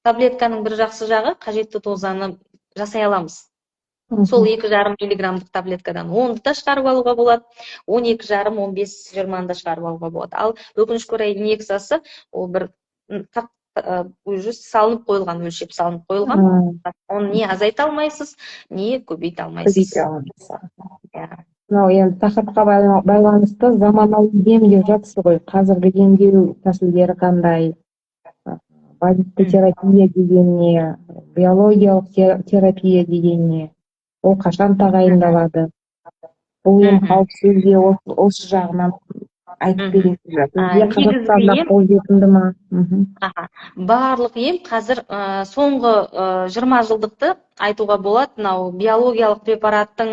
Таблетканың бір жақсы жағы, қажетті дозаны жасай аламыз. Сол 2,5 миллиграммдық таблеткадан 10-ды да шығарып алуға болады, 12,5, 15-20-ды шығарып алуға болады. Ал өкінішке орай инъекциясы ол бір уже салынып қойылған, өлшеп салынып қойылған. Оны не азайта алмайсыз, не көбейте алмайсыз. Мынау енді тақырыпқа байланысты заманауи ем деп жатсыз ғой. Қазіргі емдеу тәсілдері қандай? Базисті терапия деген не, биологиялық терапия деген не? Ол қашан тағайындалады? Бұл ем қауіпсіз бе? Осы жағынан айтып бересіз бе? Қазақстанда қолжетімді ма? Барлық ем қазір соңғы 20 жылдықты айтуға болады. Мынау биологиялық препараттың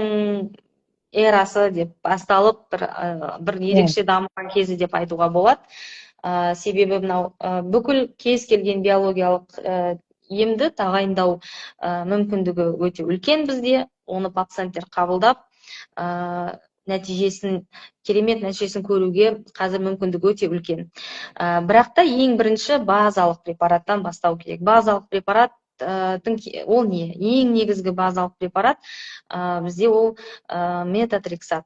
эрасы деп басталып, бір ерекше дамыған кезі деп айтуға болады. Себебі мынау бүкіл кез келген биологиялық емді тағайындау мүмкіндігі өте үлкен бізде. Оны пациенттер қабылдап, керемет нәтижесін көруге қазір мүмкіндік өте үлкен. Бірақ та ең бірінші базалық препараттан бастау керек. Базалық препарат ол не? Ең негізгі базалық препарат бізде ол метатрексат.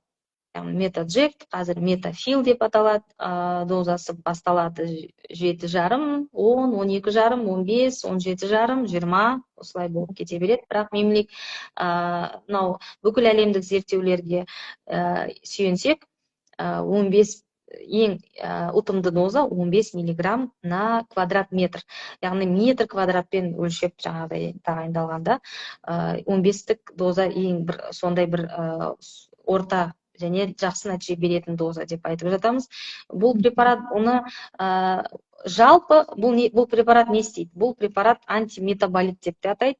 Метаджект, қазір метафил деп аталады, дозасы басталады 7,5, 10, 12,5, 15, 17,5, 20, осылай болып кете береді. Бірақ мынау бүкіл әлемдік зерттеулерге сүйенсек, 15 ең ұтымды доза 15 миллиграмм на квадрат метр. Яғни метр квадратпен өлшеп жаңағыдай тағайындалғанда 15-тік доза ең бір сондай бір орта және жақсы нәтиже беретін доза деп айтып жатамыз. Бұл препарат, жалпы бұл препарат не істейді? Бұл препарат антиметаболит деп те атайды.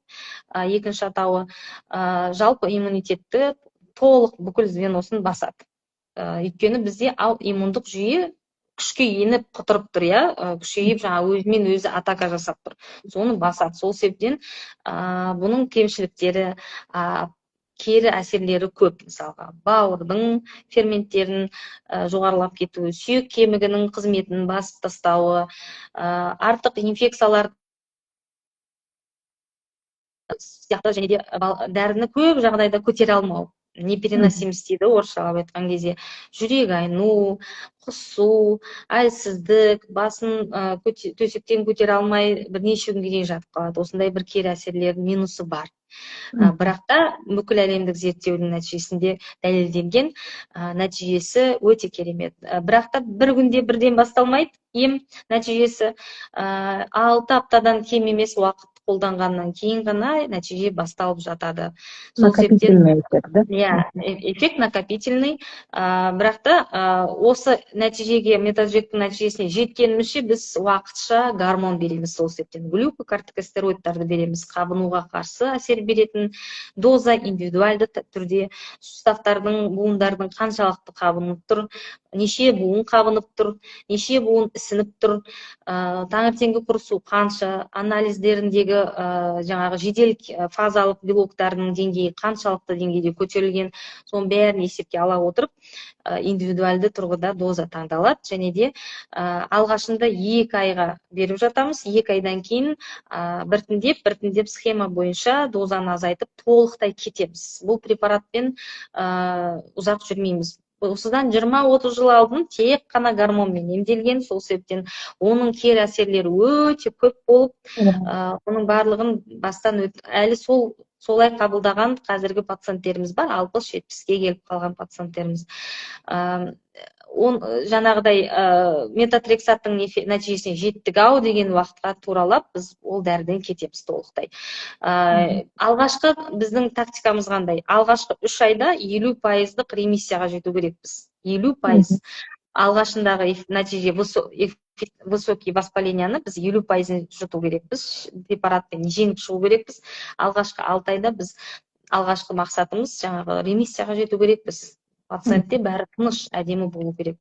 Екінші атауы жалпы иммунитетті толық бүкіл звеносын басады. Өйткені бізде иммундық жүйе күшке еніп құтырып тұр, күшейіп өзімен өзі атака жасап тұр. Соны басады. Сол себептен бұның кемшіліктері, кері әсерлері көп. Мысалға, бауырдың ферменттерін жоғарылап кетуі, сүйек кемігінің қызметін басып тастауы, артық инфекциялар сияқты, және де дәріні көп жағдайда көтере алмау. Непереносимость дейді орысшалап айтқан кезде. Жүрек айну, құсу, әлсіздік, басын төсектен көтере алмай бірнеше күнге дейін жатып қалады. Осындай бір кері әсерлердің минусы бар. Бірақ та бүкіл әлемдік зерттеудің нәтижесінде дәлелденген нәтижесі өте керемет. Бірақ та бір күнде бірден басталмайды ем нәтижесі. 6 аптадан кем емес уақыт қолданғаннан кейін ғана нәтиже басталып жатады. Накопительный эффект, да? Эффект накопительный. Бірақ та осы нәтижеге, метаджектің нәтижесіне жеткенімізше біз уақытша гормон береміз. Сол себептен глюкокортикостероидтарды береміз. Қабынуға қарсы әсер беретін доза индивидуалды түрде, суставтардың, буындардың қаншалықты қабынып тұр, неше буын қабынып тұр, неше буын ісініп тұр, таңертеңгі құрысу қанша, анализдеріндегі жаңағы жедел фазалық белоктардың деңгейі қаншалықты деңгейде көтерілген, соның бәрін есепке ала отырып, индивидуалды тұрғыда доза таңдалады. Және де алғашында 2 айға беріп жатамыз. 2 айдан кейін біртіндеп схема бойынша дозаны азайтып толықтай кетеміз. Бұл препаратпен ұзақ жүрмейміз. Осыдан 20-30 жыл алдын тек қана гормонмен емделген. Сол себептен оның кері әсерлері өте көп болып, оның барлығын бастан әлі солай қабылдаған қазіргі пациенттеріміз бар, 60-70-ге келіп қалған пациенттеріміз. жаңағыдай метатрексаттың нәтижесіне жеттік ау деген уақытқа туралап біз ол дәріден кетеміз толықтай. Алғашқы біздің тактикамыз қандай? Алғашқы 3 айда 50% ремиссияға жету керекпіз. 50%. Алғашындағы нәтиже высокий воспаленияны біз 50% жұту керекпіз. Препаратпен жеңіп шығу керекпіз. Алғашқы 6 айда біз алғашқы мақсатымыз жаңағы ремиссияға жету керекпіз. Пациентте бәрі тыныш, әдемі болу керек.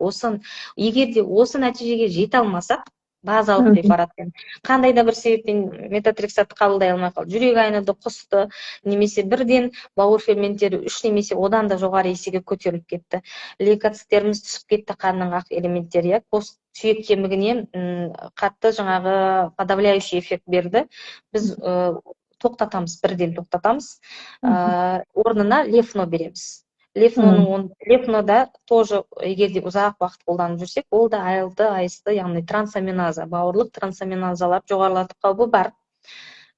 Егер де осы нәтижеге жете алмасақ, базалық препаратпен, қандай да бір себеппен метатрексатты қабылдай алмай қалды, жүрек айныды, құсты, немесе бірден бауыр ферменттері 3 немесе одан да жоғары есеге көтеріліп кетті. Лейкоциттеріміз түсіп кетті, қанның ақ элементтері, пост сүйек кемігіне қатты жаңағы подавляющий эффект берді. Біз тоқтатамыз, бірден тоқтатамыз. Орнына лефно береміз. Лефнода тоже, егер де ұзақ уақыт қолданып жүрсек, ол да айлды, айысты, яғни трансаминаза, бауырлық трансаминазалар жоғарылатып қаупі бар.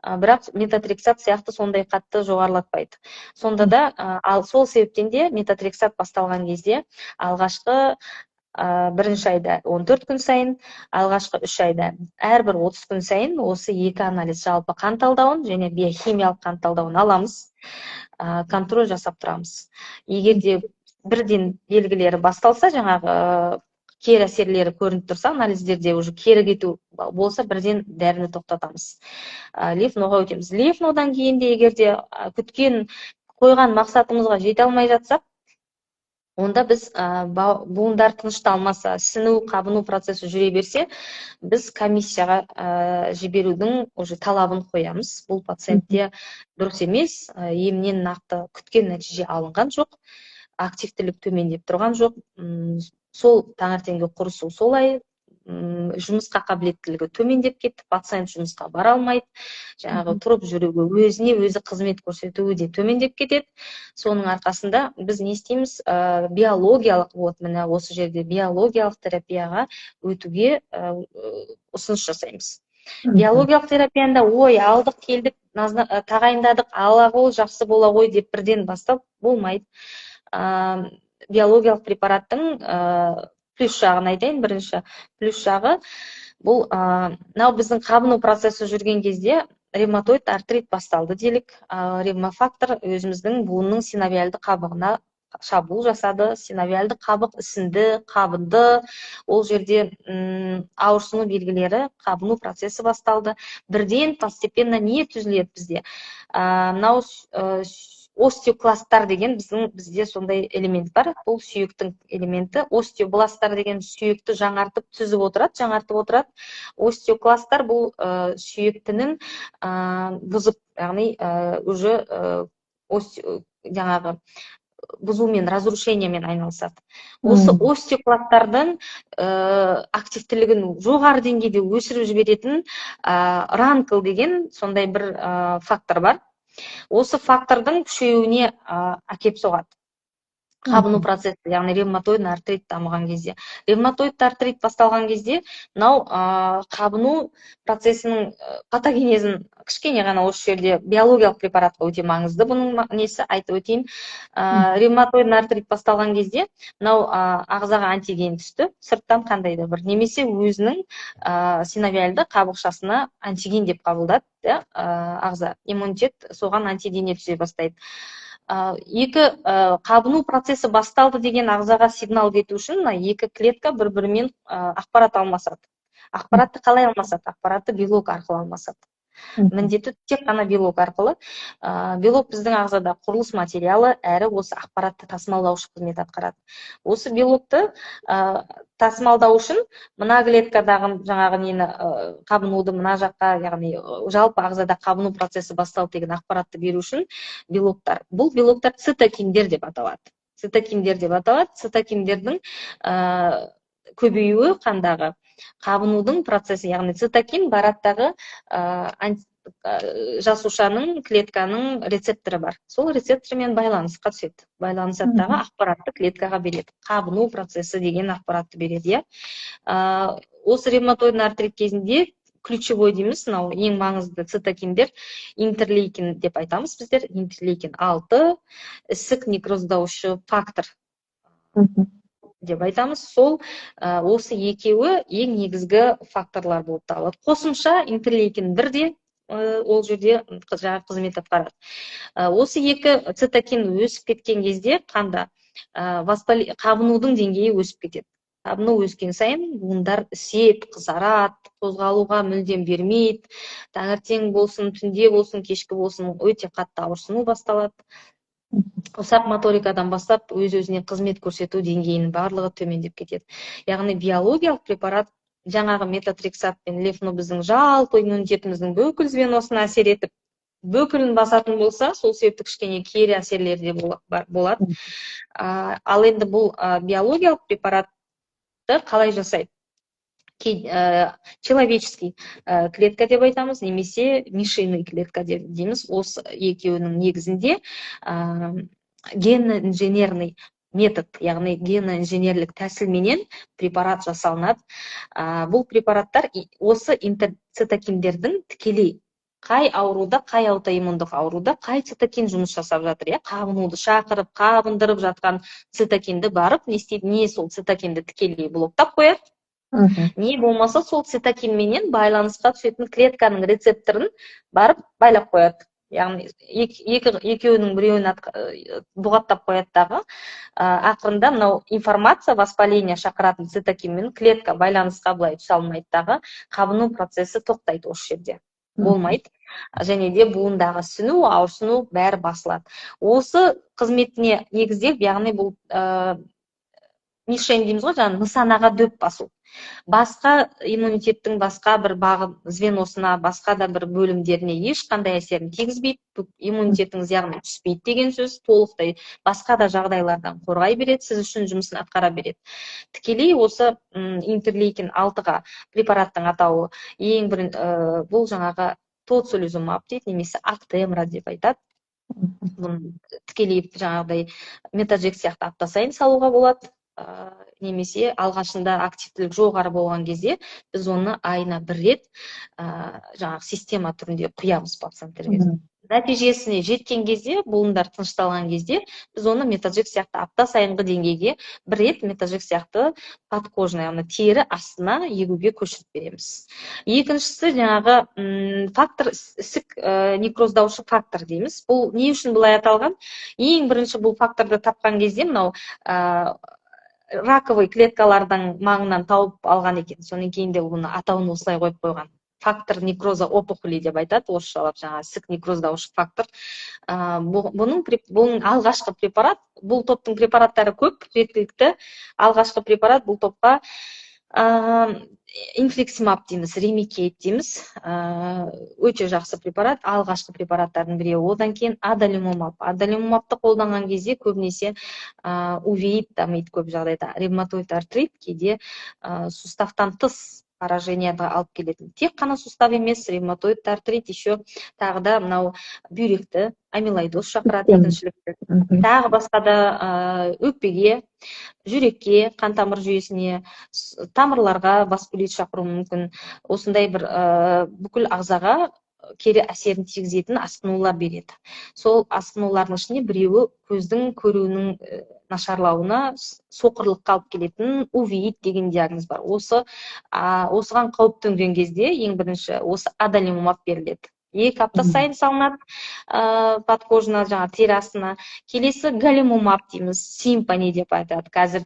Бірақ метатрексат сияқты сондай қатты жоғарылатпайды. Сонда да, сол себептен де метатрексат басталған кезде алғашқы бірінші айда 14 күн сайын, алғашқы 3 айда әрбір 30 күн сайын осы 2 анализ, жалпы қан талдауын және биохимиялық қан талдауын аламыз, контроль жасап тұрамыз. Егер де бірден белгілері басталса, жаңағы кері әсерлері көрініп тұрса, анализдерде уже кері кету болса, бірден дәріні тоқтатамыз. Лефноға өтеміз. Лефнодан кейін де егер де күткен қойған мақсатымызға жете алмай жатсақ, онда біз буындар тынышталмаса, сіну, қабыну процесі жүре берсе, біз комиссияға жіберудің уже талабын қоямыз. Бұл пациентте дұрыс емес, емнен нақты күткен нәтиже алынған жоқ, активтілік төмендеп тұрған жоқ, сол таңертеңгі құрысу солай, жұмысқа қабілеттілігі төмендеп кетті, пациент жұмысқа бара алмайды, жаңағы тұрып жүруге, өзіне өзі қызмет көрсетуі де төмендеп кетеді. Соның арқасында біз не істейміз? Биологиялық, міне осы жерде биологиялық терапияға өтуге ұсыныс жасаймыз. Биологиялық терапияда алдық, келдік, тағайындадық, ала ғой, жақсы бола ғой деп бірден бастап болмайды. Биологиялық препараттың плюс жағын айтайын. Бірінші плюс жағы бұл біздің қабыну процесі жүрген кезде ревматоид артрит басталды делік. Ревмофактор өзіміздің буынның синовиальды қабығына шабуыл жасады, синовиальды қабық ісінді, қабынды. Ол жерде ауырсыну белгілері, қабыну процесі басталды. Бірден постепенно не түзіледі бізде? Мынау остеокласттар деген бізде сондай элемент бар. Бұл сүйектің элементі. Остеобласттар деген сүйекті жаңартып жаңартып отырады. Остеокласттар бұл сүйектінің бұзып, яғни уже жаңағы бұзумен, разрушениемен айналысады. Осы остеокласттардың активтілігін жоғары деңгейде өсіріп жіберетін ранкл деген сондай бір фактор бар. Осы фактордың күшеюіне әкеп соғады. Қабыну процесі, яғни ревматоидный артрит дамыған кезде. Ревматоидный артрит басталған кезде, мынау қабыну процесінің патогенезін кішкене ғана осы жерде биологиялық препаратқа өте маңызды. Бұның несі айтып өтейін. Ревматоидный артрит басталған кезде, мынау ағзаға антиген түсті, сырттан қандай да бір, немесе өзінің синовиальды қабықшасына антиген деп қабылдады, ағза. Иммунитет соған антидене түсе бастайды. Екі қабыну процесі басталды деген ағзаға сигнал кету үшін екі клетка бір-бірімен ақпарат алмасады. Ақпаратты қалай алмасады? Ақпаратты белок арқылы алмасады. Міндеті тек қана белок арқылы. Белок біздің ағзада құрылыс материалы, әрі осы ақпаратты тасымалдаушы қызмет атқарады. Осы белокты тасымалдау үшін мына клеткадағы жаңағы нені қабынуды мына жаққа, яғни жалпы ағзада қабыну процесі басталды деген ақпаратты беру үшін белоктар. Бұл белоктар цитокиндер деп аталады. Цитокиндердің көбеюі қандағы қабынудың процесі, яғни цитокин бараттағы жасушаның, клетканың рецепторы бар. Сол рецептормен байланысқа түседі. Байланысаттағы ақпаратты клеткаға береді. Қабыну процесі деген ақпаратты береді. Осы ревматоидный артрит кезінде ключевой дейміз, мынау ең маңызды цитокиндер, интерлейкин деп айтамыз біздер. Интерлейкин 6, ісік некроздаушы фактор. деп айтамыз. Сол осы екеуі ең негізгі факторлар болып табылады. Қосымша интерлейкин 1 де ол жерде жаңа қызмет атқарады. Осы екі цитокин өсіп кеткен кезде қанда қабынудың деңгейі өсіп кетеді. Қабыну өскен сайын буындар іседі, қызарады, қозғалуға мүлдем бермейді. Таңертең болсын, түнде болсын, кешкі болсын өте қатты ауырсыну басталады. Ұсақ моторикадан бастап өз-өзіне қызмет көрсету деңгейінің барлығы төмендеп кетеді. Яғни биологиялық препарат жаңағы метотрексат пен лефну біздің жалпы иммунитетіміздің бүкіл звеносына әсер етіп, бүкілін басатын болса, сол себепті кішкене кері әсерлері де болады. Ал енді бұл биологиялық препаратты қалай жасайды? Человеческий клетка деп айтамыз, немесе мишенный клетка дейміз. Осы екеуінің негізінде генно-инженерный метод, яғни генно-инженерлік тәсілменен препарат жасалынады. Бұл препараттар осы цитокиндердің тікелей қай ауруда, қай аутоиммундық ауруда қай цитокин жұмыс жасап жатыр, қабынуды шақырып, қабындырып жатқан цитокинді барып, не істейді, не сол цитокинді тікелей блоктап қояды, не болмаса сол цитокинменен байланысқа түсетін клетканың рецепторын барып байлап қояды. Яғни екеуінің біреуін бұғаттап қояды дағы, ақырында мынау информация воспаление шақыратын цитокинмен клетка байланысқа былай түсе алмайды дағы, қабыну процесі тоқтайды осы жерде. Болмайды. Және де буындағы сіну, ауырсыну бәрі басылады. Осы қызметіне негізделіп, яғни бұл мишень дейміз ғой, жаңағы нысанаға дөп басу. Басқа иммунитеттің басқа бір бағыт звеносына, басқа да бір бөлімдеріне ешқандай әсерін тигізбейді. Иммунитетіңіз яғни түспейді деген сөз, толықтай басқа да жағдайлардан қорғай береді, сіз үшін жұмысын атқара береді. Тікелей осы интерлейкин 6-ға препараттың атауы ең бірін бұл жаңағы тоцилизумаб дейді, немесе актемра деп айтады. Тікелей жаңағыдай метаджек сияқты апта сайын салуға болады. Немесе алғашында активтілік жоғары болған кезде біз оны айына 1 рет жаңағы система түрінде құямыз пациенттерге. Нәтижесіне жеткен кезде, буындар тынышталған кезде, біз оны метаджек сияқты апта сайынғы деңгейге 1 рет метаджек сияқты подкожный, яғни тері астына егуге көшіріп береміз. Екіншісі жаңағы фактор, ісік некроздаушы фактор дейміз. Бұл не үшін бұлай аталған? Ең бірінші бұл факторды тапқан кезде мынау раковый клеткалардың маңынан тауып алған екен. Соның кейін де оны атауын осылай қойып қойған. Фактор некроза опухоли деп айтады, орысшалап жаңа ісік некроздаушы фактор. Бұның алғашқы препарат, бұл топтың препараттары көп, жеткілікті. Алғашқы препарат бұл топқа инфликсимаб дейміз, ремикейт дейміз. Өте жақсы препарат, алғашқы препараттардың біреуі. Одан кейін адалимумаб. Адалимумабты қолданған кезде көбінесе увеит дамиды көп жағдайда. Ревматоид артрит кейде суставтан тыс пораженияға алып келетін. Тек қана сустав емес, ревматоид артрит еще тағы да мынау бүйректі, амилойдоз шақырады екіншілікті. Тағы басқа да өкпеге, жүрекке, қан тамыр жүйесіне, тамырларға васкулит шақыру мүмкін. Осындай бір бүкіл ағзаға кері әсерін тигізетін асқынулар береді. Сол асқынулардың ішіне біреуі көздің көруінің нашарлауына, соқырлыққа алып келетін увеит деген диагноз бар. Осыған қауіп төнген кезде ең бірінші осы адалимумаб беріледі. 2 апта сайын салынады подкожна жаңа тері астына. Келесі галимумаб дейміз, симпани деп айтады. Қазір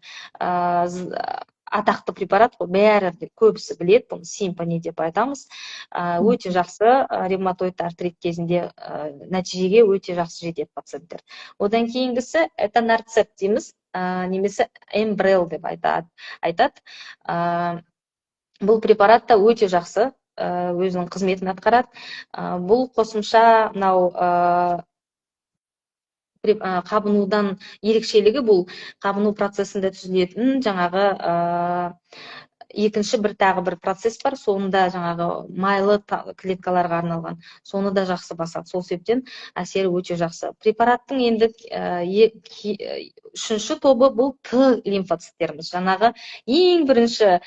атақты препарат қой, бәрі көбісі біледі, бұны симпани деп айтамыз. Өте жақсы ревматоид артрит кезінде нәтижеге өте жақсы жетеді пациенттер. Одан кейінгісі этанарцепт дейміз, немесе эмбрел деп айтады. Бұл препарат та өте жақсы өзінің қызметін атқарады. Бұл қосымша мынау қабынудан ерекшелігі бұл қабыну процесінде түзілетін жаңағы екінші тағы бір процесс бар, соңында жаңағы майлы клеткаларға арналған. Соны да жақсы басады. Сол себептен әсері өте жақсы. Препараттың енді үшінші тобы бұл Т лимфоциттеріміз. Жаңағы ең бірінші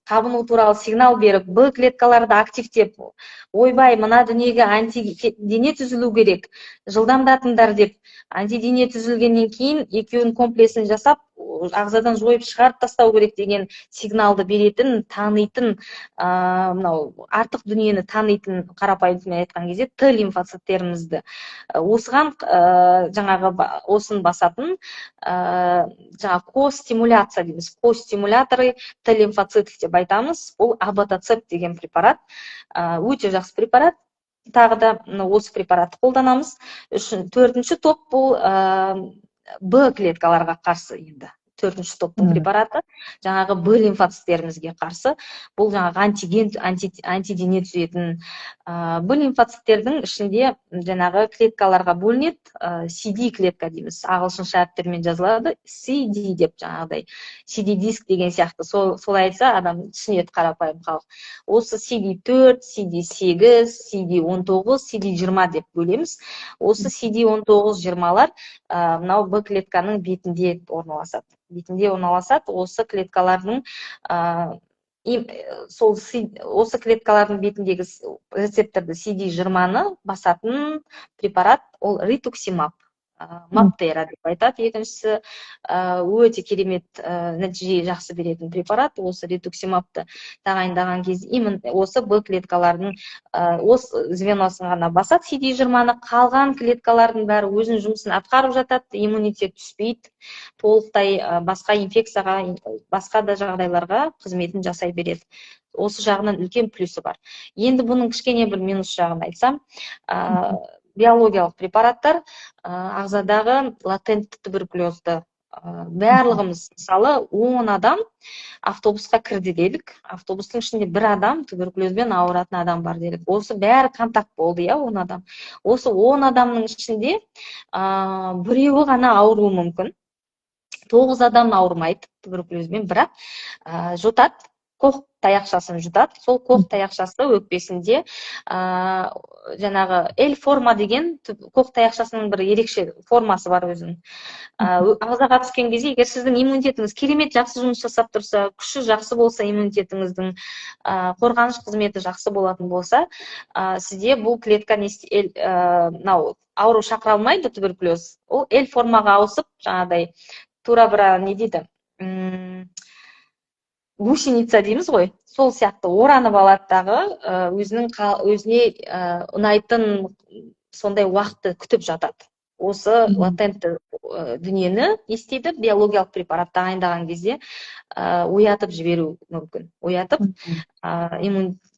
қабыну туралы сигнал беріп, Б клеткаларды активтеп, ойбай, мына дүниеге антидене түзілу керек, жылдамдатыңдар деп, антидене түзілгеннен кейін екеуін комплексін жасап, ағзадан жойып шығарып тастау керек деген сигналды беретін, танитын, мынау артық дүниені танитын, қарапайым тілмен айтқан кезде Т лимфоциттерімізді осыған жаңағы осын басатын жаңағы ко-стимуляция дейміз. Ко-стимуляторы Т лимфоцит деп айтамыз. Ол абатацеп деген препарат, өте жақсы препарат. Тағы да осы препаратты қолданамыз. Төртінші топ бұл Б клеткаларға қарсы енді. Төртінші топтың препараты жаңағы Б лимфоциттерімізге қарсы. Бұл жаңағы антидене түзетін Б лимфоциттердің ішінде жаңағы клеткаларға бөлінеді. CD клетка дейміз. Ағылшынша әріптермен жазылады. CD деп жаңағыдай. CD диск деген сияқты. Солай айтса адам түсінеді қарапайым халық. Осы CD4, CD8, CD19, CD20 деп бөлеміз. Осы CD19-20-лар мынау Б клетканың бетінде орналасады. Осы клеткалардың осы клеткалардың бетіндегі рецепторды CD20-ны басатын препарат ол ритуксимаб. Маптера деп айтады. Екіншісі өте керемет нәтиже жақсы беретін препарат. Осы ритуксимабты тағайындаған кезде осы Б клеткалардың осы звеносын ғана басады CD20-ны. Қалған клеткалардың бәрі өзінің жұмысын атқарып жатады, иммунитет түспейді, толықтай басқа инфекцияға, басқа да жағдайларға қызметін жасай береді. Осы жағынан үлкен плюсы бар. Енді бұның кішкене бір минус жағын айтсам, биологиялық препараттар ағзадағы латентті туберкулезді барлығымыз, мысалы 10 адам автобусқа кірді делік, автобустың ішінде бір адам туберкулезбен ауыратын адам бар делік. Осы бәрі контакт болды, 10 адам. Осы 10 адамның ішінде біреуі ғана ауыруы мүмкін. 9 адам ауырмайды туберкулезбен, бірақ жұтады, коқ таяқшасын жұтады. Сол коқ таяқшасы өкпесінде жаңағы L форма деген коқ таяқшасының бір ерекше формасы бар өзінің. Ағзаға түскен кезде, егер сіздің иммунитетіңіз керемет жақсы жұмыс жасап тұрса, күші жақсы болса, иммунитетіңіздің қорғаныш қызметі жақсы болатын болса, сізде бұл клетка ауру шақыра алмайды, туберкулез. Ол L формаға ауысып, жаңағыдай тура бір не дейді, гусеница дейміз ғой, сол сияқты оранып алаттағы өзіне ұнайтын сондай уақытты күтіп жатады. Осы латентті дүниені естейді, биологиялық препарат тағайындаған кезде оятып жіберу мүмкін. Оятып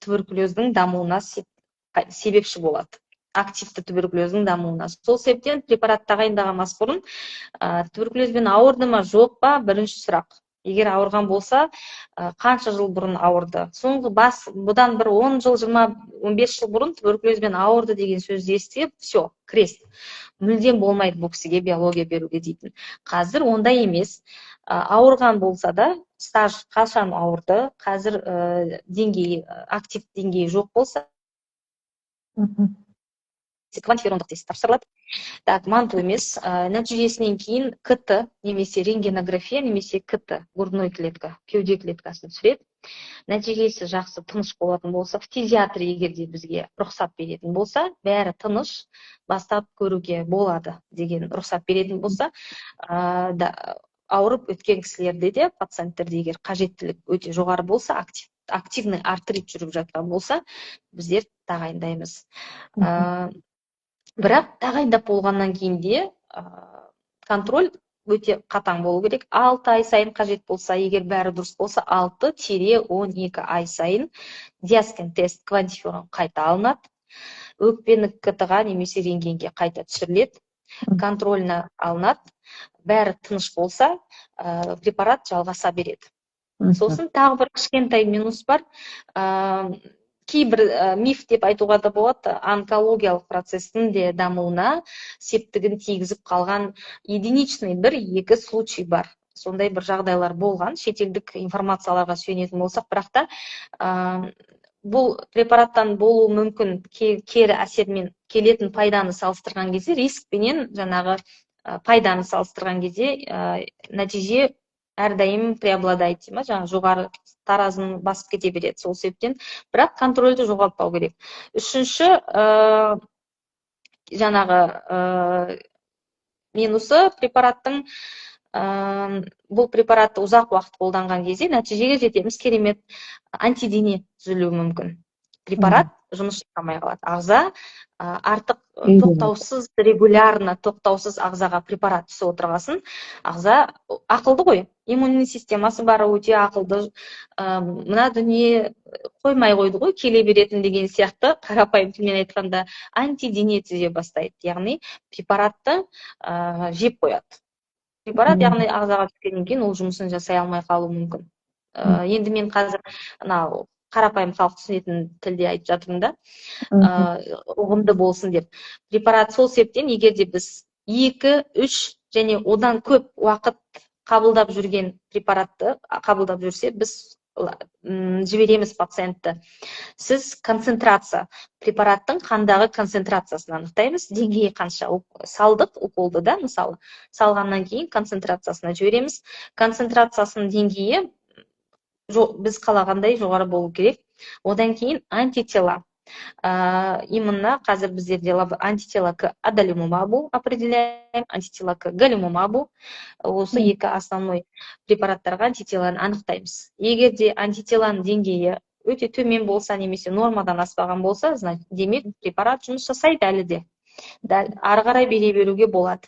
туберкулездің дамуына себепші болады. Активті туберкулездің дамуына. Сол себептен препарат тағайындағаннан бұрын туберкулезбен ауырды ма, жоқ па, бірінші сұрақ. Егер ауырған болса, қанша жыл бұрын ауырды? Соңғы бұдан бір 10 жыл, 20-15 жыл бұрын туберкулезбен ауырды деген сөзді естіп, все, крест. Мүлдем болмайды бұл кісіге биология беруге дейтін. Қазір ондай емес. Ауырған болса да, стаж қашан ауырды, қазір актив деңгейі жоқ болса, квантиферондық тест тапсырылады. Манту емес, нәтижесінен кейін КТ, немесе рентгенография, немесе КТ, грудной клетка, кеуде клеткасын түсіреді. Нәтижесі жақсы, тыныш болатын болса, фтизиатр егерде бізге рұқсат беретін болса, бәрі тыныш, бастап көруге болады деген рұқсат беретін болса, ауырып өткен кісілерде де, пациенттерде егер қажеттілік өте жоғары болса, активный артрит жүріп жатқан болса, біздер тағайындаймыз. Бірақ тағайындап болғаннан кейін де контроль өте қатаң болу керек. 6 ай сайын қажет болса, егер бәрі дұрыс болса, 6-12 ай сайын диаскен тест квантиферон қайта алынады. Өкпені КТ-ға немесе рентгенге қайта түсіріледі. Контрольна алынады. Бәрі тыныш болса, препарат жалғаса береді. Сосын тағы бір кішкентай минус бар. Кейбір миф деп айтуға да болады, онкологиялық процестің де дамуына септігін тигізіп қалған единичный 1-2 случай бар. Сондай бір жағдайлар болған, шетелдік информацияларға сүйенетін болсақ, бірақ та бұл препараттан болу мүмкін кері әсермен келетін пайданы салыстырған кезде, рискпенен жаңағы пайданы салыстырған кезде нәтиже әрдайым преобладайды, жаңағы жоғары таразын басып кете береді. Сол себептен, бірақ контрольді жоғалтпау керек. Үшінші жаңағы минусы препараттың бұл препаратты ұзақ уақыт қолданған кезде нәтижеге жетеміз, керемет антидене түзілуі мүмкін. Препарат жұмыс жасамай қалады. Ағза артық тоқтаусыз, регулярно тоқтаусыз ағзаға препарат түсіп отырғасын, ағза ақылды ғой, иммунный системасы бар, өте ақылды, мына дүние қоймай қойды ғой, келе беретін деген сияқты, қарапайым тілмен айтқанда антидене түзе бастайды. Яғни препаратты жеп қояды. Препарат, яғни ағзаға түскеннен кейін ол жұмысын жасай алмай қалуы мүмкін. Енді мен қазір қарапайым халық түсінетін тілде айтып жатырмын да, ұғымды болсын деп. Препарат сол себептен, егер де біз 2, 3 және одан көп уақыт қабылдап жүрген препаратты қабылдап жүрсе, біз жібереміз пациентті. Сіз концентрация, препараттың қандағы концентрациясын анықтаймыз, деңгейі қанша. Салдық уколды да, мысалы, салғаннан кейін концентрациясына жібереміз. Концентрациясының деңгейі біз қалағандай жоғары болу керек. Одан кейін антитела. Именно қазір біздерде антитела к адалимумабу определяем, антитела к галимумабу. Осы екі основной препараттарға антителаны анықтаймыз. Егер де антителаның деңгейі өте төмен болса, немесе нормадан аспаған болса, демек препарат жұмыс жасайды әлі де. Ары қарай бере беруге болады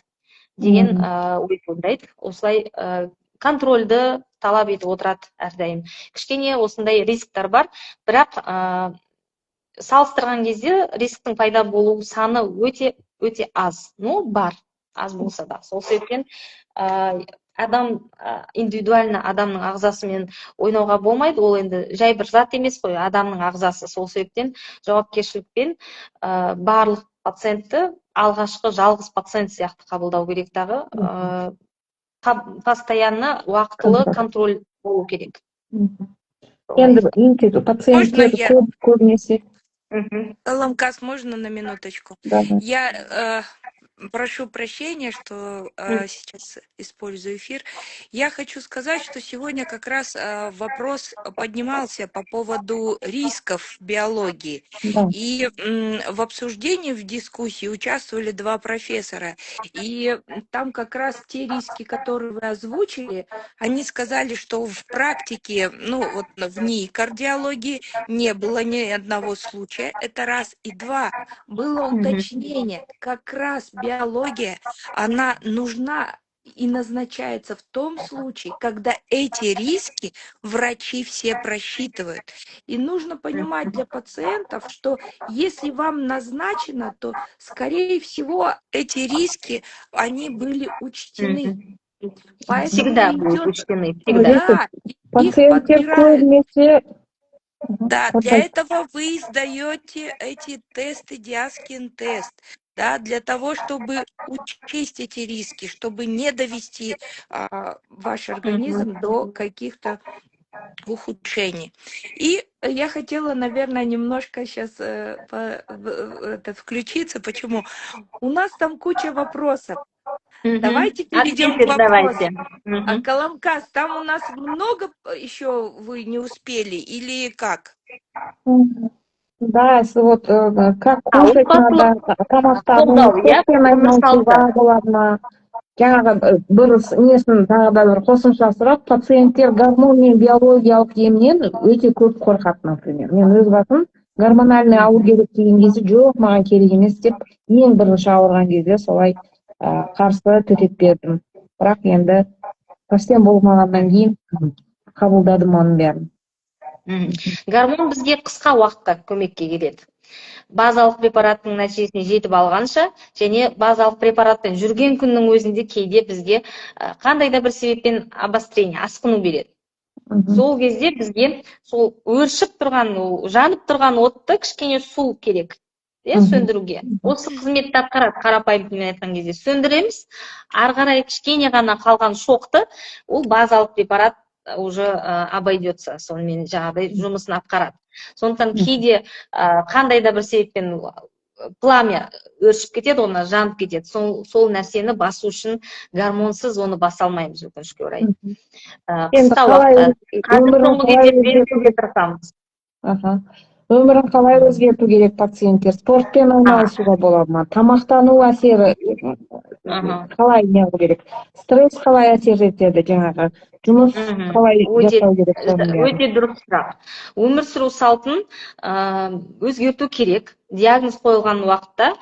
деген ой туындайды. Осылай контрольді талап етіп отырады әрдайым. Кішкене осындай рисктер бар, бірақ салыстырған кезде рисктің пайда болу саны өте аз. Ну, бар, аз болса да. Сол себептен адам индивидуально адамның ағзасымен ойнауға болмайды. Ол енді жай бір зат емес қой, адамның ағзасы. Сол себептен жауапкершілікпен барлық пациентті алғашқы жалғыз пациент сияқты қабылдау керек дағы. Постоянно уақытылы контроль болу керек. Енді пациенттер көбінесе. Ламкас, можно на минуточку? Да. Я прошу прощения, что сейчас использую эфир. Я хочу сказать, что сегодня как раз вопрос поднимался по поводу рисков биологии. Да. И в обсуждении, в дискуссии участвовали 2 профессора. И там как раз те риски, которые вы озвучили, они сказали, что в практике, в НИИ кардиологии не было ни одного случая. Это раз. И 2. Было уточнение. Как раз биология, она нужна и назначается в том случае, когда эти риски врачи все просчитывают. И нужно понимать для пациентов, что если вам назначено, то, скорее всего, эти риски, они были учтены. Поэтому Всегда будут учтены. Всегда. Да, их подбирают. Да, для этого вы сдаете эти тесты, Диаскин-тест, да, для того, чтобы учесть эти риски, чтобы не довести ваш организм до каких-то ухудшений. И я хотела, наверное, немножко сейчас включиться. Почему? У нас там куча вопросов. Давайте перейдем к вопросу. Каламкас, там у нас много еще вы не успели или как? Да, вот как кушать надо, жаңағы бір несін тағы да бір қосымша сұрақ, пациенттер гормон мен биологиялық емнен өте көп қорқады, например. Мен өз басым гормональный алу керек деген кезде жоқ, маған керек емес деп ең бірінші ауырған кезде солай қарсы төтеп бердім. Бірақ енді совсем болмағаннан кейін қабылдадым оның бәрін. Гормон бізге қысқа уақытта көмекке келеді. Базалық препараттың нәтижесіне жетіп алғанша, және базалық препараттан жүрген күннің өзінде кейде бізге қандай да бір себеппен обострение, асқыну береді. Сол кезде бізге сол өршіп тұрған, жанып тұрған отты кішкене су керек, сөндіруге. Осы қызметті атқарады, қарапайым тілмен айтқан кезде сөндіреміз, ары қарай кішкене ғана қалған шоқты, ол базалық препарат уже обойдется, сонымен жаңағыдай жұмысын атқарады. Сондықтан кейде қандай да бір себеппен пламя өршіп кетеді, оны жанып кетеді. Сол нәрсені басу үшін гормонсыз оны баса алмаймыз, өкінішке орай. Қысқа уақытта. Қазір соңғы кезде беруге тырысамыз. Өмірін қалай өзгерту керек пациенттер? Спортпен айналысуға болады ма? Тамақтану әсері қалай неғу керек, стресс қалай әсер етеді, жаңағы жұмыс қалай жасау керек, соның бәрін. Өте дұрыс сұрақ. Өмір сүру салтын өзгерту керек. Диагноз қойылған уақытта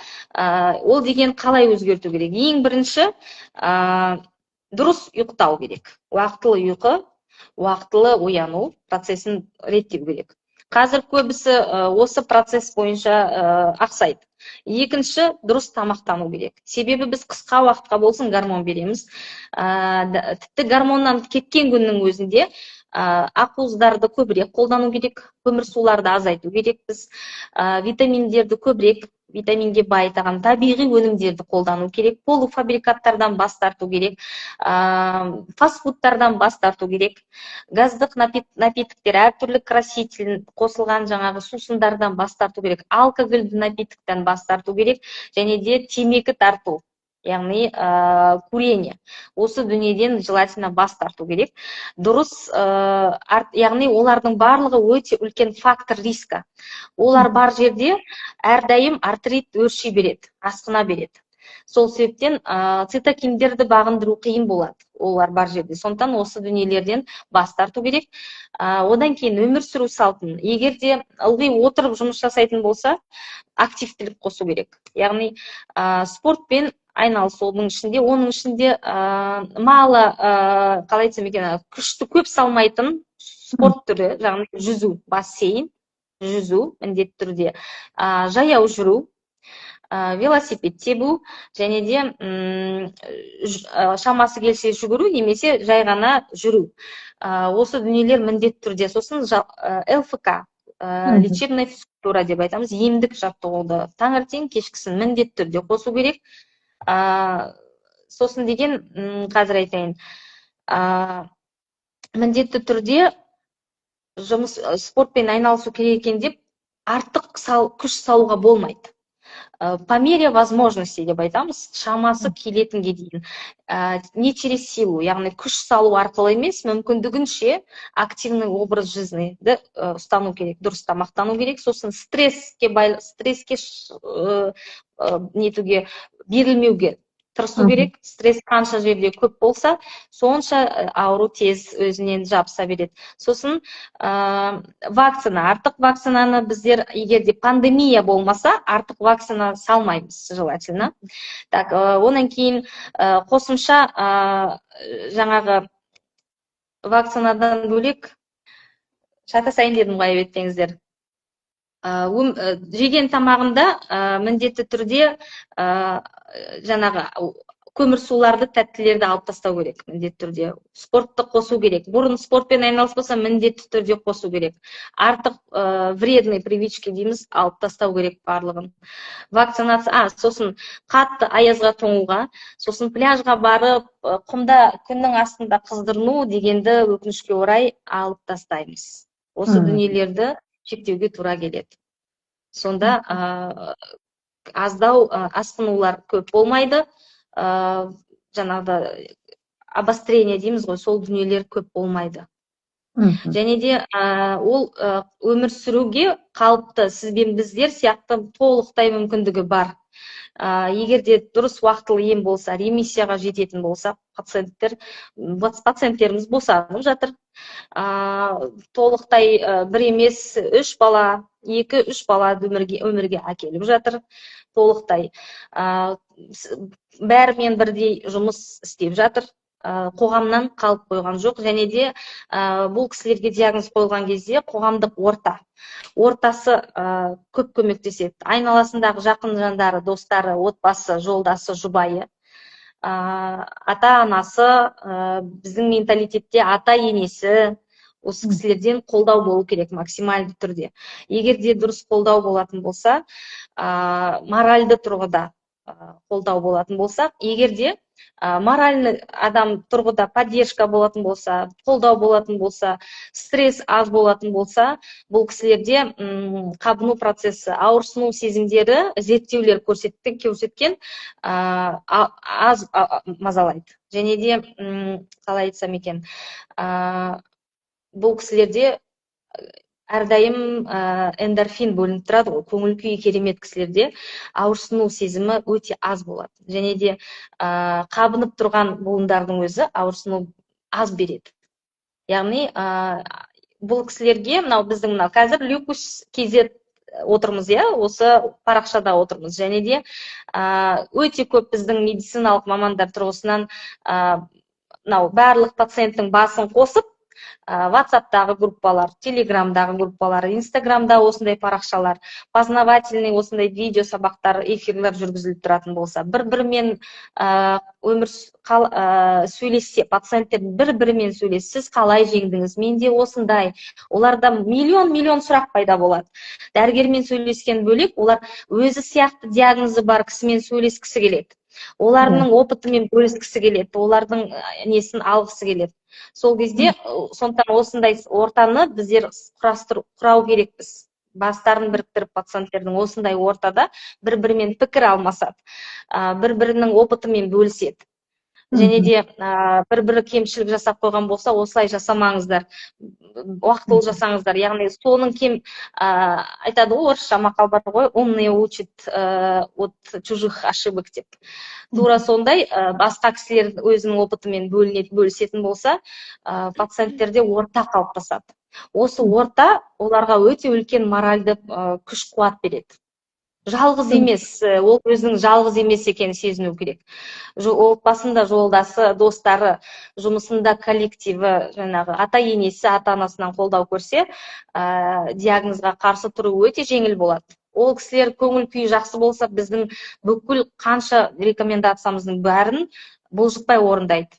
ол деген қалай өзгерту керек? Ең бірінші дұрыс ұйықтау керек. Уақытылы ұйқы, уақытылы ояну процесін реттеу керек. Қазір көбісі осы процесс бойынша ақсайды. Екінші, дұрыс тамақтану керек. Себебі біз қысқа уақытқа болсын гормон береміз. Тіпті гормоннан кеткен күннің өзінде ақуыздарды көбірек қолдану керек, көмірсуларды азайту керек біз, витаминдерді көбірек, витаминге байытаған табиғи өнімдерді қолдану керек, полуфабрикаттардан бас тарту керек, фастфудтардан бас тарту керек, газдық напитоктер, әртүрлі краситель қосылған жаңағы сусындардан бас тарту керек, алкогольді напитоктан бас тарту керек, және де темекі тарту, яғни курение. Осы дүниеден желательно бас тарту керек. Дұрыс, яғни олардың барлығы өте үлкен фактор риска. Олар бар жерде әрдайым артрит өрши береді, асқына береді. Сол себептен цитокиндерді бағындыру қиын болады, олар бар жерде. Сондықтан осы дүниелерден бас тарту керек. Одан кейін өмір сүру салтын, егер де ылғи отырып жұмыс жасайтын болса, активтілік қосу керек. Яғни спортпен айналысу, оның ішінде малы, қалай айтсам екен, күшті көп салмайтын спорт түрі, яғни жүзу, бассейн, жүзу міндетті түрде, жаяу жүру, велосипед тебу, және де шамасы келсе жүгіру, немесе жай ғана жүру. Осы дүниелер міндетті түрде. Сосын ЛФК, лечебная физкультура деп айтамыз, емдік жаттығуды таңертең кешкісін міндетті түрде қосу керек. Сосын деген, қазір айтайын, міндетті түрде спортпен айналысу керек екен деп артық күш салуға болмайды. По мере возможности деп айтамыз, шамасы келетінге дейін. Не через силу, яғни күш салу арқылы емес, мүмкіндігінше активный образ жизниді ұстану керек, дұрыс тамақтану керек. Сосын стресске нетуге, берілмеуге тырысу керек. Стресс қанша жерде көп болса, сонша ауру тез өзінен жабыса береді. Сосын вакцина, артық вакцинаны біздер, егер де пандемия болмаса, артық вакцина салмаймыз, желательно. Так, онан кейін қосымша жаңағы вакцинадан бөлек шатасайын дедім ғой, еттеңіздер. Жеген тамағында міндетті түрде жаңағы көмірсуларды, тәттілерді алып тастау керек, міндетті түрде. Спортты қосу керек. Бұрын спортпен айналыспаса, міндетті түрде қосу керек. Артық вредный привычки дейміз, алып тастау керек барлығын. Вакцинация, сосын қатты аязға тоңуға, сосын пляжға барып, құмда күннің астында қыздырыну дегенді өкінішке орай алып тастаймыз. Осы дүниелерді шектеуге тура келеді. Сонда аздау асқынулар көп болмайды, жаңағыда обострение дейміз ғой, сол дүниелер көп болмайды. Және де ол өмір сүруге қалыпты сізбен біздер сияқты толықтай мүмкіндігі бар. Егер де дұрыс уақытылы ем болса, ремиссияға жететін болса, пациенттеріміз босанып жатыр. Толықтай бір емес 3 бала, 2-3 бала өмірге әкеліп жатыр. Толықтай бәрімен бірдей жұмыс істеп жатыр. Қоғамнан қалып қойған жоқ. Және де бұл кісілерге диагноз қойылған кезде қоғамдық ортасы көп көмектеседі. Айналасындағы жақын жандары, достары, отбасы, жолдасы, жұбайы, ата-анасы, біздің менталитетте ата-енесі, осы кісілерден қолдау болу керек максималды түрде. Егер де дұрыс қолдау болатын болса, моральды тұрғыда қолдау болатын болса, егер де моральный адам тұрғыда поддержка болатын болса, қолдау болатын болса, стресс аз болатын болса, бұл кісілерде қабыну процесі, ауырсыну сезімдері зерттеулер көрсеткен аз мазалайды. Және де, қалай айтсам екен, бұл кісілерде әрдайым эндорфин бөлініп тұрады ғой, көңіл күйі керемет кісілерде ауырсыну сезімі өте аз болады. Және де қабынып тұрған буындардың өзі ауырсыну аз береді. Яғни бұл кісілерге мынау біздің мынау қазір Люкус KZ отырмыз, иә, осы парақшада отырмыз. Және де өте көп біздің медициналық мамандар тұрғысынан мынау барлық пациенттің басын қосып, WhatsApp-тағы группалар, Telegram-дағы группалар, Instagram-да осындай парақшалар, познавательный осындай видео сабақтар, эфирлер жүргізіліп тұратын болса, бір-бірімен сөйлессе, пациенттер бір-бірімен сөйлессе, сіз қалай жеңдіңіз, менде осындай, оларда миллион сұрақ пайда болады. Дәрігермен сөйлескен бөлек, олар өзі сияқты диагнозы бар кісімен сөйлескісі келеді. Олардың опытымен бөліскісі келеді, олардың несін алғысы келеді. Сол кезде, сондықтан осындай ортаны біздер құрау керекпіз. Бастарын біріктіріп пациенттердің осындай ортада бір-бірімен пікір алмасады, бір-бірінің опытымен бөліседі. Және де бір-бірі кемшілік жасап қойған болса, осылай жасамаңыздар, уақытылы жасаңыздар. Яғни соның айтады ғой, орысша мақал бар ғой, умный учит от чужих ошибок деп. Тура сондай басқа кісілер өзінің опытымен бөлісетін болса, пациенттерде орта қалыптасады. Осы орта оларға өте үлкен моральды күш қуат береді. Жалғыз емес, ол өзінің жалғыз емес екенін сезіну керек. Отбасында жолдасы, достары, жұмысында коллективі, жаңағы ата-енесі, ата-анасынан қолдау көрсе, диагнозға қарсы тұру өте жеңіл болады. Ол кісілер көңіл күйі жақсы болса, біздің бүкіл қанша рекомендациямыздың бәрін бұлжытпай орындайды.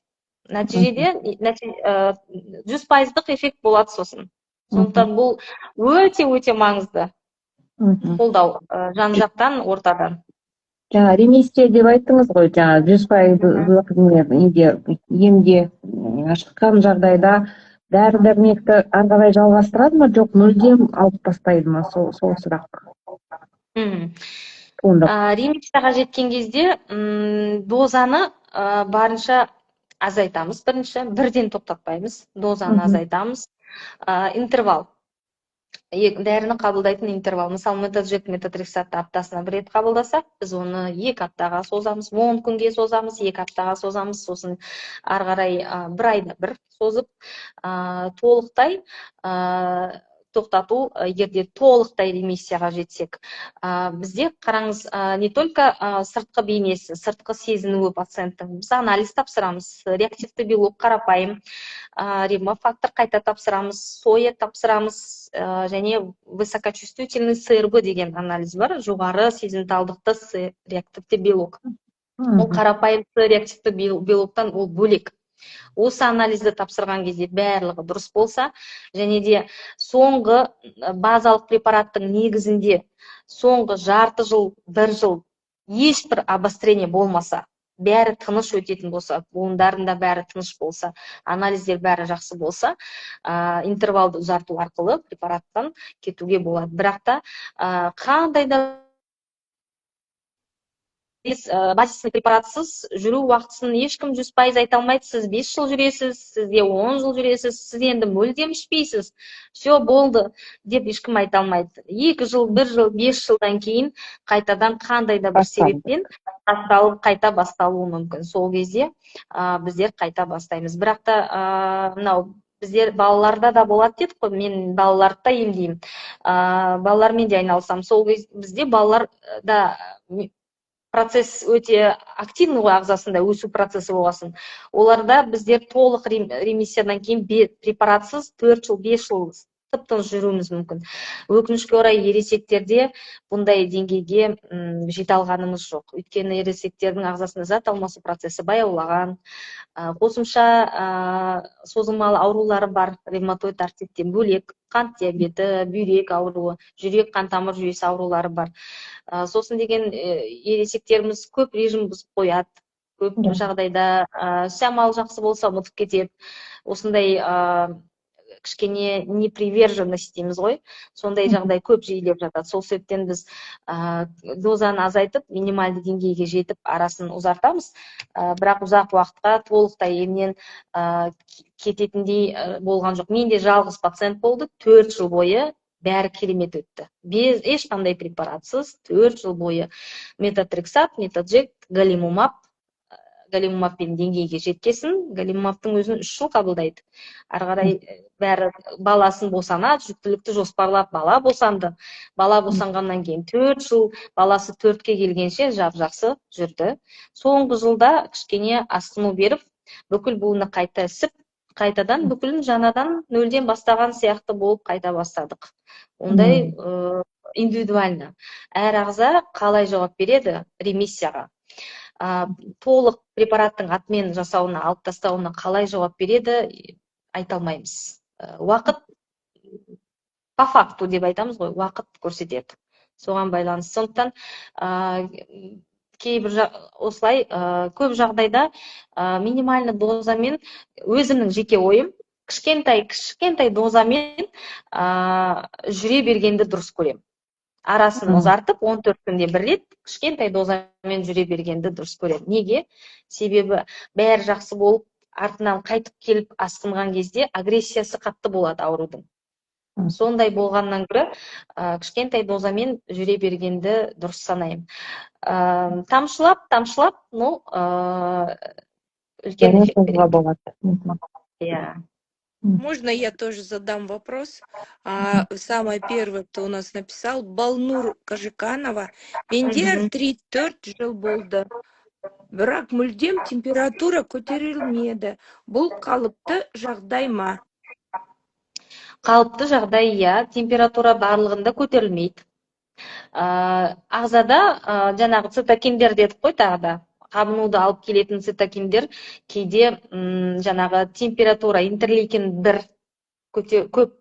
Нәтижеде 100%-ық эффект болады сосын. Сондықтан бұл өте маңызды. Қолдау жан-жақтан, ортадан. Жаңа ремиссия деп айттыңыз ғой, жаңа 100%-ық емде шыққан жағдайда дәрі-дәрмекті ары қарай жалғастырады ма, жоқ мүлдем алып тастайды ма, сол сұрақ. Ремиссияға жеткен кезде дозаны барынша азайтамыз. Бірден тоқтатпаймыз, дозаны азайтамыз. Интервал. Дәріні қабылдайтын интервал. Мысалы, методжет, метотрексатты аптасына 1 рет қабылдасақ, біз оны 2 аптаға созамыз, 10 күнге созамыз, 2 аптаға созамыз, сосын ары қарай 1 айда 1 созып, толықтай тоқтату, егерде толықтай ремиссияға жетсек. Бізде қараңыз, не только сыртқы бейнесі, сыртқы сезінуі пациенттің, біз анализ тапсырамыз, реактивті белок қарапайым, ревмофактор қайта тапсырамыз, соя тапсырамыз, және высокочувствительный СРБ деген анализ бар, жоғары сезімталдықты реактивті белок. Ол қарапайым реактивті белоктан ол бөлек. Осы анализді тапсырған кезде барлығы дұрыс болса, және де соңғы базалық препараттың негізінде соңғы жарты жыл, 1 жыл ешбір обострение болмаса, бәрі тыныш өтетін болса, буындарында бәрі тыныш болса, анализдер бәрі жақсы болса, интервалды ұзарту арқылы препараттан кетуге болады. Бірақ та қандай да базисный препаратсыз жүру уақытысын ешкім 100% айта алмайды. Сіз 5 жыл жүресіз, сізде 10 жыл жүресіз, сіз енді мүлдем ішпейсіз, все болды деп ешкім айта алмайды. 2 жыл, 1 жыл, 5 жылдан кейін қайтадан қандай да бір себеппен қайта басталуы мүмкін. Сол кезде біздер қайта бастаймыз. Бірақ та мынау біздер балаларда да болады дедік қой, мен балаларды да емдеймін. Балалармен де айналысамын. Сол кезде бізде балаларда процесс өте активный ғой, ағзасында өсу процесі болғасын. Оларда біздер толық ремиссиядан кейін препаратсыз 4 жыл, 5 жыл тып-тыныш жүруіміз мүмкін. Өкінішке орай ересектерде бұндай деңгейге жете алғанымыз жоқ. Өйткені ересектердің ағзасында зат алмасу процесі баяулаған, қосымша созылмалы аурулары бар, ревматоид артриттен бөлек, қант диабеті, бүйрек ауруы, жүрек қан тамыр жүйесі аурулары бар. Сосын деген ересектеріміз көп режим бұзып қояды. Көп жағдайда шамал жақсы болса ұмытып кетеді. Осындай кішкене неприверженность дейміз ғой, сондай жағдай көп жиілеп жатады. Сол себептен біз дозаны азайтып, минималды деңгейге жетіп, арасын ұзартамыз. Бірақ ұзақ уақытқа толықтай емнен кететіндей болған жоқ. Менде жалғыз пациент болды, 4 жыл бойы бәрі керемет өтті. Без ешқандай препаратсыз 4 жыл бойы метотрексат, методжект, галимумабпен деңгейге жеткесін. Галимумабтың өзін 3 жыл қабылдайды. Ары қарай бәрі баласын босанады, жүктілікті жоспарлап бала босанды. Бала босанғаннан кейін 4 жыл, баласы 4-ке келгенше жақсы жүрді. Соңғы жылда кішкене асқыну беріп, бүкіл буыны қайта ісіп, қайтадан бүкілін жаңадан нөлден бастаған сияқты болып қайта бастадық. Ондай индивидуально. Әр ағза қалай жауап береді ремиссияға. Толық препараттың атмен жасауына, алып тастауына қалай жауап береді, айта алмаймыз. Уақыт, по факту деп айтамыз ғой, уақыт көрсетеді. Соған байланысты. Сондықтан кейбір осылай көп жағдайда минимальны дозамен, өзімнің жеке ойым, кішкентай дозамен жүре бергенді дұрыс көрем. Арасын ұзартып, 14 күнде бір рет кішкентай дозамен жүре бергенді дұрыс көрем. Неге? Себебі бәрі жақсы болып, артынан қайтып келіп асқынған кезде агрессиясы қатты болады аурудың. Сондай болғаннан гөрі кішкентай дозамен жүре бергенді дұрыс санаймын. Тамшылап, үлкен эффект береді. Можно я тоже задам вопрос? Самое первое, кто у нас написал, Балнур Кажиканова. Менде артрит 4 жыл болды. Бірақ мүлдем температура көтерілмеді. Бұл қалыпты жағдай ма? Қалыпты жағдай, иә, температура барлығында көтерілмейді. Ағзада жаңағы цитокиндер дедік қой тағы да. Қабынуды алып келетін цитокиндер кейде жаңағы температура интерлейкин 1 көп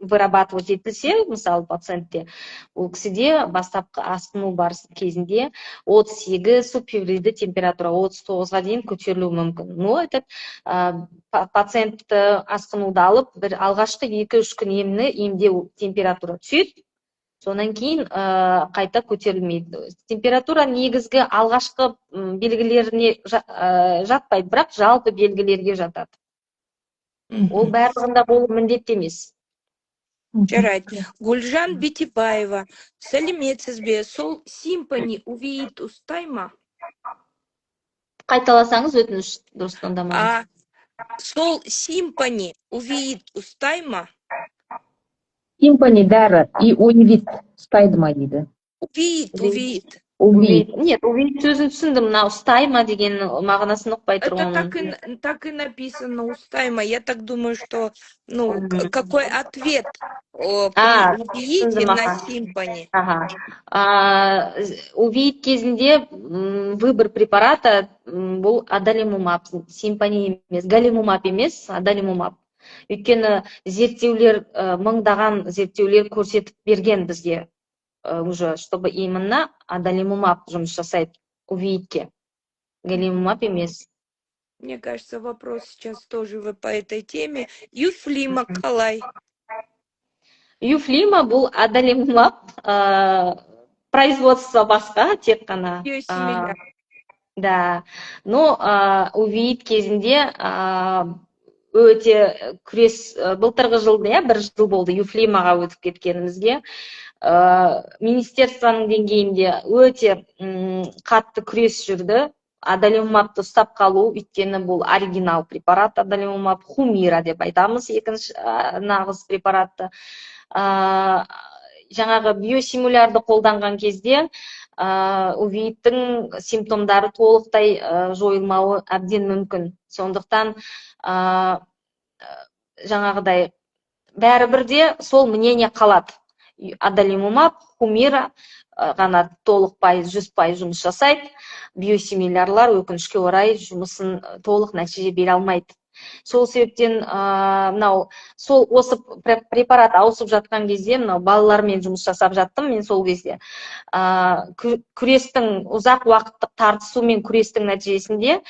вырабатывать етілсе, мысалы пациентте, ол кісіде бастапқы асқыну барысы кезінде 38 субфебрильді температура 39-ға дейін көтерілуі мүмкін. Но этот пациентті асқынуды алып, бір алғашқы 2-3 күн емдеу температура түседі. Сонан кейін қайта көтерілмейді. Температура негізгі алғашқы белгілеріне жатпайды, бірақ жалпы белгілерге жатады. Ол барлығында болу міндетті емес. Жарайды. Гүлжан Битибаева. Сәлеметсіз бе? Сол симпани увеит ұстай ма? Қайталасаңыз өтініш дұрыс тыңдамадым. Сол симпани увеит ұстай ма? Симпани дәрі и увеит ұстайды ма дейді. Увеит. Нет, увидеть сөзін түсіндім, мына ұстайма деген мағынасын ұқпай Это тұрғанмын. так и написано устайма. Я так думаю, что какой ответ при увеите на симпани. Увидеть кезінде выбор препарата бұл адалимумаб, симпани емес, галимумаб емес, адалимумаб. Өйткені зерттеулер, мыңдаған зерттеулер көрсетіп берген бізге. Уже, чтобы именно адалимумаб жұмыс жасайды увеитке. Галимумаб емес. Мне кажется, вопрос сейчас тоже по этой теме. Юфлима қалай? Юфлима бұл адалимумаб, производство басқа, тек қана. Да. Но увеит кезінде өте күрес, былтырғы жылда, 1 жыл болды юфлимаға өтіп кеткенімізге. Министерствоның деңгейінде өте қатты күрес жүрді. Адалимумабты ұстап қалу, өйткені бұл оригинал препарат, адалимумаб, хумира деп айтамыз, екінші нағыз препаратты. Жаңағы биосимулярды қолданған кезде увеиттің симптомдары толықтай жойылмауы әбден мүмкін. Сондықтан жаңағыдай бәрібірде сол мнение қалады. Адалимумаб, хумира ғана толықпай 100% жұмыс жасайды. Биосимилярлар өкінішке орай жұмысын толық нәтиже бере алмайды. Сол себептен осы препарат ауысып жатқан кезде балалармен жұмыс жасап жаттым мен сол кезде. Күрестің ұзақ уақыттық тартысу мен күрестің нәтижесінде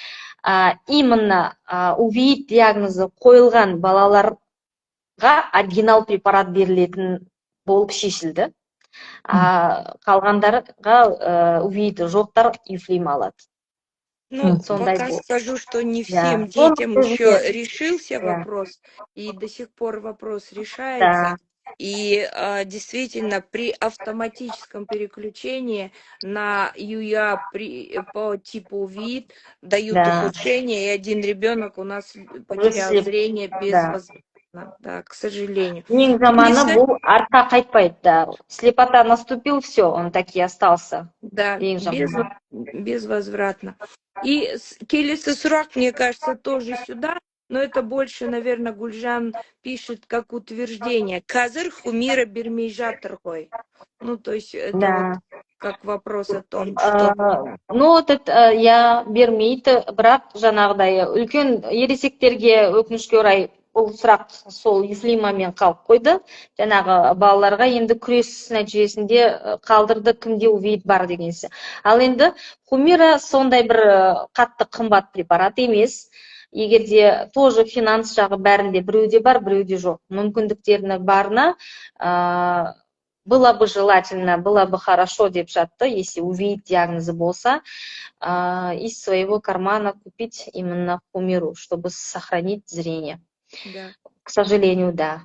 именно увеит диагнозы қойылған балалар оригинал препарат берілетін болып шешілді. Қалғандарға увейді жоқтар юфлим алады. Ну, Сондай пока бұл. скажу, что не Да. всем детям еще Соны решился Да. вопрос, и до сих пор вопрос решается. Да. И действительно, при автоматическом переключении на ЮЯ по типу ВИД дают Да. ухудшение, и один ребенок у нас потерял Слеп. зрение Да. безвозвратно. Да, к сожалению. Ең заманы Келесі- бұл артқа қайтпайды. Да. Слепота наступил, все, он таки остался. Да, Ең жаманы. безвозвратно. И келесі сұрақ, мне кажется, тоже сюда, но это больше, наверное, Гульжан пишет как утверждение. Қазір Хумира бермей жатыр ғой. Ну, то есть это Да. вот как вопрос о том, что... Ну, вот я бермейді, бірақ жаңағыдай үлкен ересектерге өкінішке орай бұл сұрақ сол юфлимамен қалып қойды. Жаңағы балаларға енді күрес нәтижесінде қалдырды, кімде увейд бар дегенсі. Ал енді Хумира сондай бір қатты қымбат препарат емес. Егерде тоже финанс жағы бәрінде біреуде бар, біреуде жоқ. Мүмкіндіктерінің барына было бы желательно, было бы хорошо, деп жатты, если увидеть диагнозы болса, из своего кармана купить именно Хумиру, чтобы сохранить зрение. Да. К сожалению, да.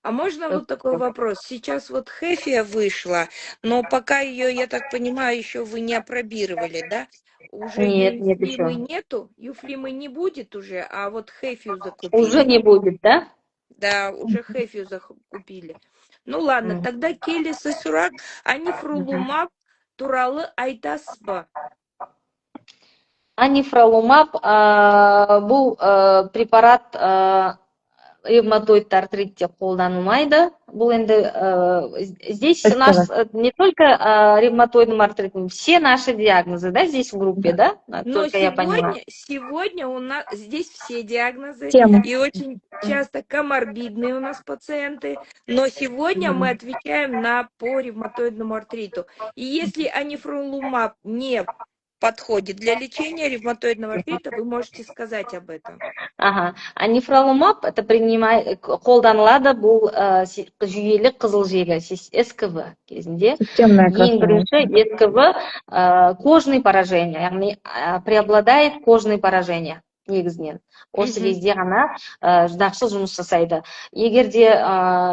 А можно вот такой вопрос? Сейчас вот Хефия вышла, но пока ее, я так понимаю, еще вы не опробировали, да? Уже Нет, Юфлимы еще. нету? Юфлимы не будет уже, а вот Хефию закупили. Уже не будет, да? Да, уже Хефию закупили. Ну ладно, тогда келесі сұрақ, анифролумаб туралы айтасыз ба? Анифролумаб бұл препарат ревматоидты артритте қолданылмайды. Бұл енді здесь у нас не только ревматоидный артрит, все наши диагнозы, да, здесь в группе, да? Но Только я поняла. сегодня у нас здесь все диагнозы, Тема. и очень часто коморбидные у нас пациенты, но сегодня мы отвечаем по ревматоидному артриту. И если анифролумаб не подходит для лечения ревматоидного артрита, вы можете сказать об этом. Ага. Анифролумаб это қолданылады, бұл жүйелі қызыл желі, СКВ кезінде. Ең бірінші СКВ кожный поражение, яғни преобладает кожный поражение негізінен. Осы кезде ғана жақсы жұмыс жасайды. Егерде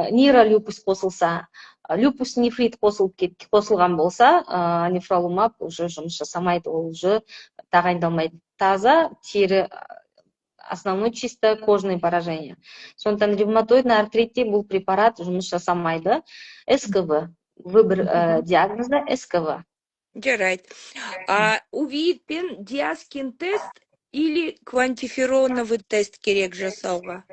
нейролюпус қосылса, люпус нефрит қосылған болса, анифролумаб уже жұмыс жасамайды, ол уже тағайындалмайды. Таза тері, основной чисто кожные поражения. Сондықтан ревматоидный артритте бұл препарат жұмыс жасамайды. СКВ. Выбор диагноза СКВ. Жарайды. УВИД пен диаскин тест или квантифероновый тест керек жасауға?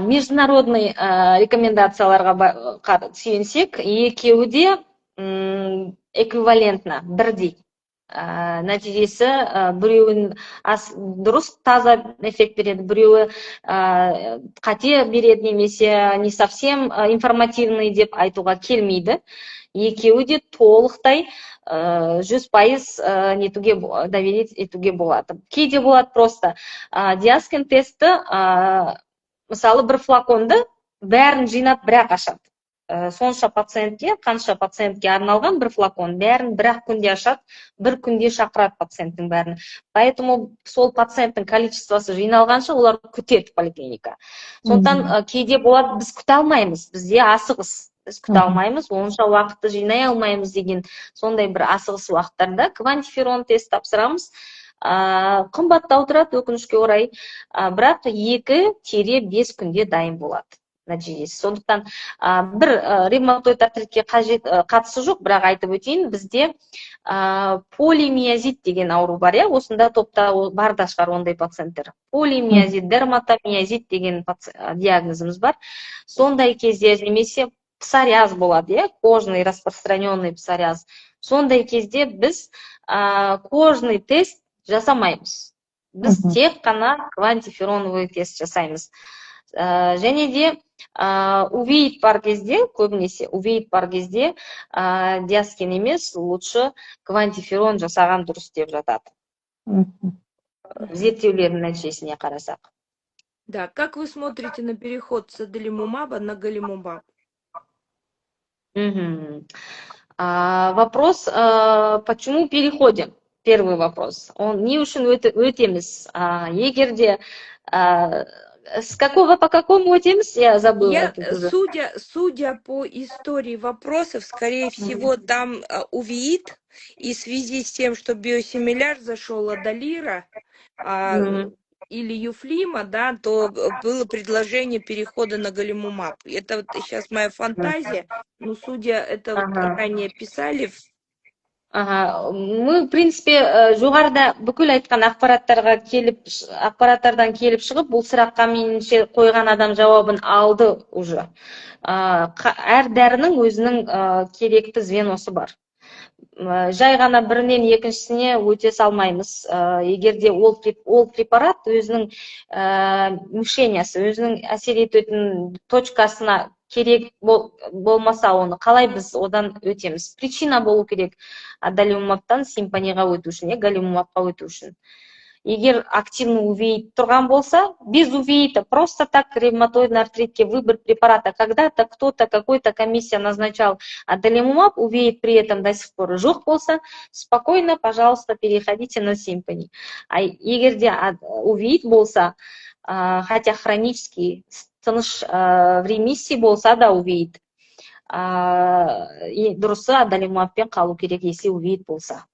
Международный рекомендацияларға сүйенсек, екеуі де эквивалентно, бірдей. Нәтижесі біреуін дұрыс таза эффект береді, біреуі қате береді, немесе не совсем информативный деп айтуға келмейді. Екеуі де толықтай 100% нетуге доверить етуге болады. Кейде болады просто диаскин тесті, мысалы бір флаконды бәрін жинап бірақ ашады. Сонша пациентке, қанша пациентке арналған бір флакон, бәрін бір-ақ күнде ашады, бір күнде шақырады пациенттің бәрін. Поэтому сол пациенттің количествосы жиналғанша олар күтеді поликлиника. Сондықтан кейде болады, біз күте алмаймыз, бізде асығыс. Біз күте алмаймыз, онша уақытты жинай алмаймыз деген сондай бір асығыс уақыттарда квантиферон тест тапсырамыз. Қымбаттау тұрады, өкінішке орай, бірақ 2-5 күнде дайын болады нәтижесі. Сондықтан бір ревматоид артритке қатысы жоқ, бірақ айтып өтейін, бізде полимиозит деген ауру бар, осында топта бар да шығар ондай пациенттер. Полимиозит, дерматомиозит деген диагнозымыз бар. Сондай кезде немесе псориаз болады, кожный распространенный псориаз. Сондай кезде біз кожный тест жасамаймыз. Біз тек қана квантифероновый тест жасаймыз. Және де увейд бар кезде, көбінесе увейд бар кезде диаскин емес, лучше квантиферон жасаған дұрыс деп жатады. Зерттеулердің нәтижесіне қарасақ. Да, как вы смотрите на переход с аделимумаба на галимумаб? Мгм. Вопрос, почему переходим? Первый вопрос. Он не үшін өтеміз. Егер де с какого по какому өтеміз? Я забыла этот уже. Судя по истории вопросов, скорее всего, там увеит, и в связи с тем, что биосимиляр зашел Адалира или Юфлима, да, то было предложение перехода на галимумаб. Это вот сейчас моя фантазия, но судя, это вот ранее писали. Мы, в принципе, жоғарыда бүкіл айтқан ақпараттардан келіп шығып, бұл сұраққа меніңше қойған адам жауабын алды уже. Әр дәрінің өзінің керекті звеносы бар. Жай ғана бірінен екіншісіне өте салмаймыз. Егер де ол препарат өзінің мишениясы, өзінің әсер ететін точкасына керек болмаса, оны қалай біз одан өтеміз? Причина болу керек аделимумабтан симпанияға өту үшін, галимумабқа өту үшін. Егер активно увеит тұрған болса, без увеита, просто так ревматоидный артритке выбор препарата. Когда-то кто-то, какой-то комиссия назначал аделимумаб, увеит при этом до сих пор жоқ болса, спокойно, пожалуйста, переходите на симпани. Егер де увеит болса, хотя хронический, тыныш в ремиссии болса да увеит. Дұрысы аделимумабпен қалу керек, если увеит болса.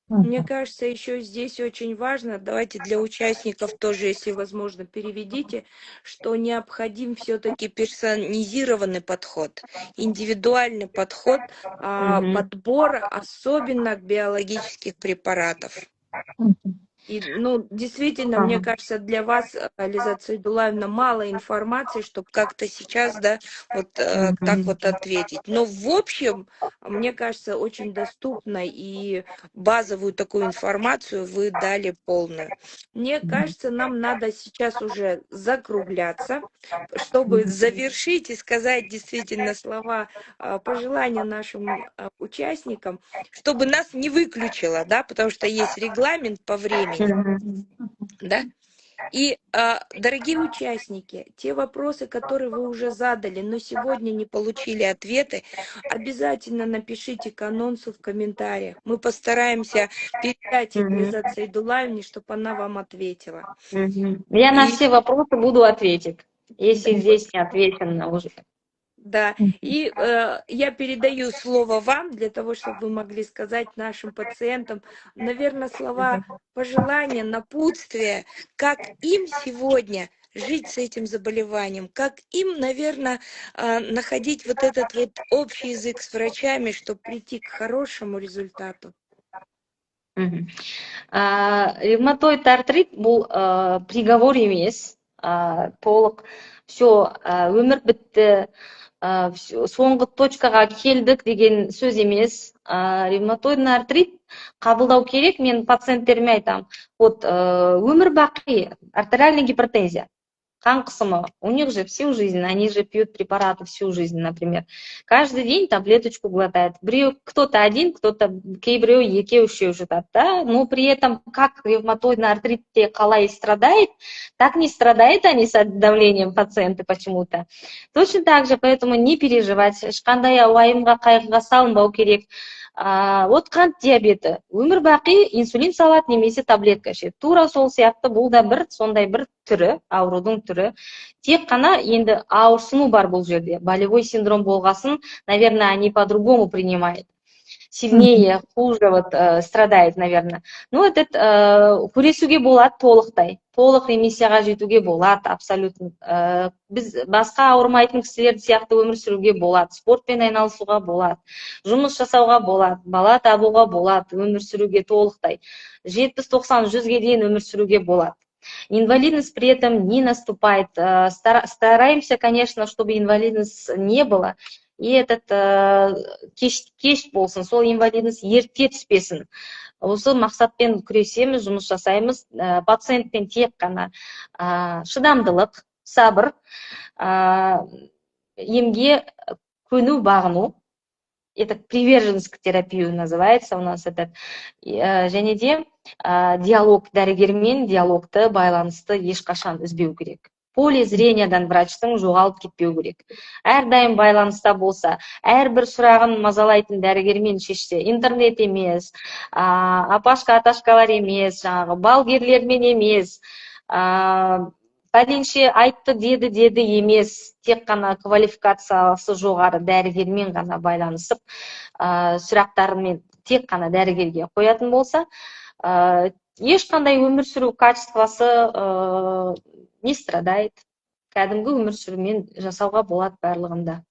Мне кажется, еще здесь очень важно, давайте для участников тоже, если возможно, переведите, что необходим все-таки персонизированный подход, индивидуальный подход подбора, особенно биологических препаратов. И, действительно, мне кажется, для вас, Лиза Цайдулаевна, мало информации, чтобы как-то сейчас, да, вот так вот ответить. Но в общем, мне кажется, очень доступно и базовую такую информацию вы дали полную. Мне кажется, нам надо сейчас уже закругляться, чтобы завершить и сказать действительно слова пожелания нашим участникам, чтобы нас не выключило, да, потому что есть регламент по времени. Да? И, дорогие участники, те вопросы, которые вы уже задали, но сегодня не получили ответы, обязательно напишите к анонсу в комментариях. Мы постараемся передать их Лиза Цайдулаевне, чтобы она вам ответила. Я на все вопросы буду ответить, если здесь не отвечено уже. Да, и я передаю слово вам для того, чтобы вы могли сказать нашим пациентам, наверное, слова пожелания, напутствия, как им сегодня жить с этим заболеванием, как им, наверное, находить вот этот вот общий язык с врачами, чтобы прийти к хорошему результату. Ревматоид артрит бұл приговор емес, толық все өмір бітті, соңғы точкаға келдік деген сөз емес. Ревматоидный артрит қабылдау керек. Мен пациенттеріме айтам, вот өмір бақи артериальная гипертензия, қан қысымы, у них же всю жизнь, они же пьют препараты всю жизнь, например. Каждый день таблеточку глотает. Кто-то один, кто-то кейбіреу, екеу, үшеу жұтады, да? Но при этом, как ревматоидный артритте қалай страдает, так не страдает они с давлением пациенты почему-то. Точно так же, поэтому не переживать, ешқандай уайымға, қайғыға салынбау керек. Вот қант диабеті, өмір бақи инсулин салат немесе таблетка ішеді. Тура сол сияқты бұл да бір сондай бір түрі, аурудың түрі. Тек қана енді ауырсыну бар бұл жерде. Болевой синдром болғасын, наверное, они по-другому принимают. Сильнее, хуже вот страдает, наверное. Ну, этот күресуге болады толықтай. Толық ремиссияға жетуге болады, абсолютно. Біз басқа ауырмайтын кісілер сияқты өмір сүруге болады, спортпен айналысуға болады, жұмыс жасауға болады, бала табуға болады, өмір сүруге толықтай. 70-90-100-ге дейін өмір сүруге болады. Инвалидность при этом не наступает. Стараемся, конечно, чтобы инвалидность не было. И этот кеш болсын, сол инвалидность ерте түспесін. Осы мақсатпен күресеміз, жұмыс жасаймыз. Пациентпен тек қана шыдамдылық, сабыр, емге көну, бағыну. Это приверженность к терапию называется у нас этот. Және де диалог, дәрігермен диалогты, байланысты ешқашан үзбеу керек. поле зрениядан врачтың жоғалып кетпеу керек. Әрдайым байланыста болса, әрбір сұрағын мазалайтын дәрігермен шешсе, интернет емес, апашка-аташкалар емес, жаңағы балгерлермен емес, пәленше айтты деді емес, тек қана квалификациясы жоғары дәрігермен ғана байланысып, сұрақтарымен тек қана дәрігерге қоятын болса, ешқандай өмір сүру качествосы не страдает. Кәдімгі өмір сүрумен жасауға болады барлығында.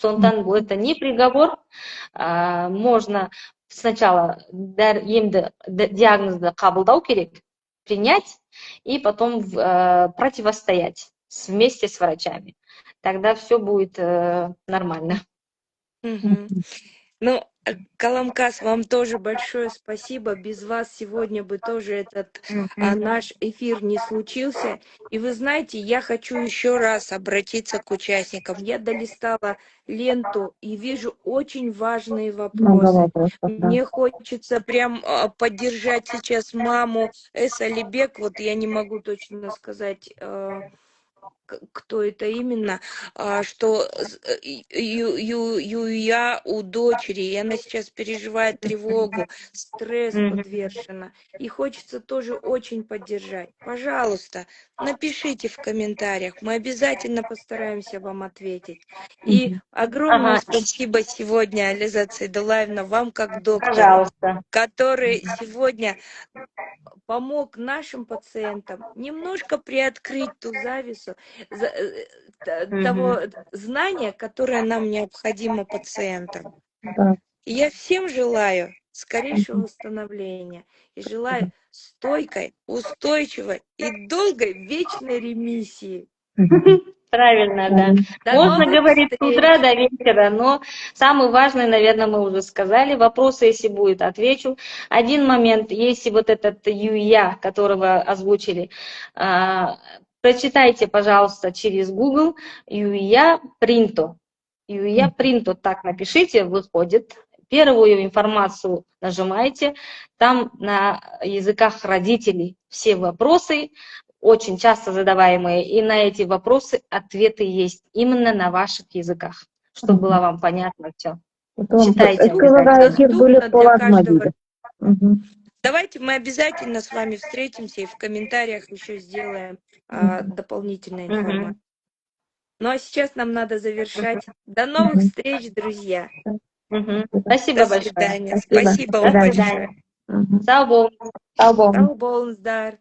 Сондықтан бұл это не приговор, можно сначала емді диагнозды қабылдау керек, принять и потом противостоять вместе с врачами. Тогда все будет нормально. Ну, Каламкас, вам тоже большое спасибо. Без вас сегодня бы тоже этот наш эфир не случился. И вы знаете, я хочу еще раз обратиться к участникам. Я долистала ленту и вижу очень важные вопросы. Мне хочется прям поддержать сейчас маму Эс-Алибек. Вот я не могу точно сказать, кто это именно, что Юя у дочери, и она сейчас переживает тревогу, стресс подвержена. И хочется тоже очень поддержать. Пожалуйста, напишите в комментариях, мы обязательно постараемся вам ответить. И огромное спасибо сегодня, Ализат Сайдулаевна, вам как доктору, который сегодня помог нашим пациентам немножко приоткрыть ту завесу того знания, которое нам необходимо пациентам. И я всем желаю скорейшего восстановления и желаю стойкой, устойчивой и долгой вечной ремиссии. Правильно, да. Можно говорить с утра до вечера, но самый важный, наверное, мы уже сказали. Вопросы, если будет, отвечу. Один момент, если вот этот Юя, которого озвучили, прочитайте, пожалуйста, через Google Юя Принто. Юя Принто, так напишите, выходит. Первую информацию нажимаете, там на языках родителей все вопросы, очень часто задаваемые, и на эти вопросы ответы есть именно на ваших языках, чтобы было вам понятно все. Читайте. Давайте мы обязательно с вами встретимся и в комментариях еще сделаем дополнительную информацию. Ну а сейчас нам надо завершать. До новых встреч, друзья. Спасибо большое. До свидания. Спасибо вам большое. Сау болыңыз. Сау болыңыздар.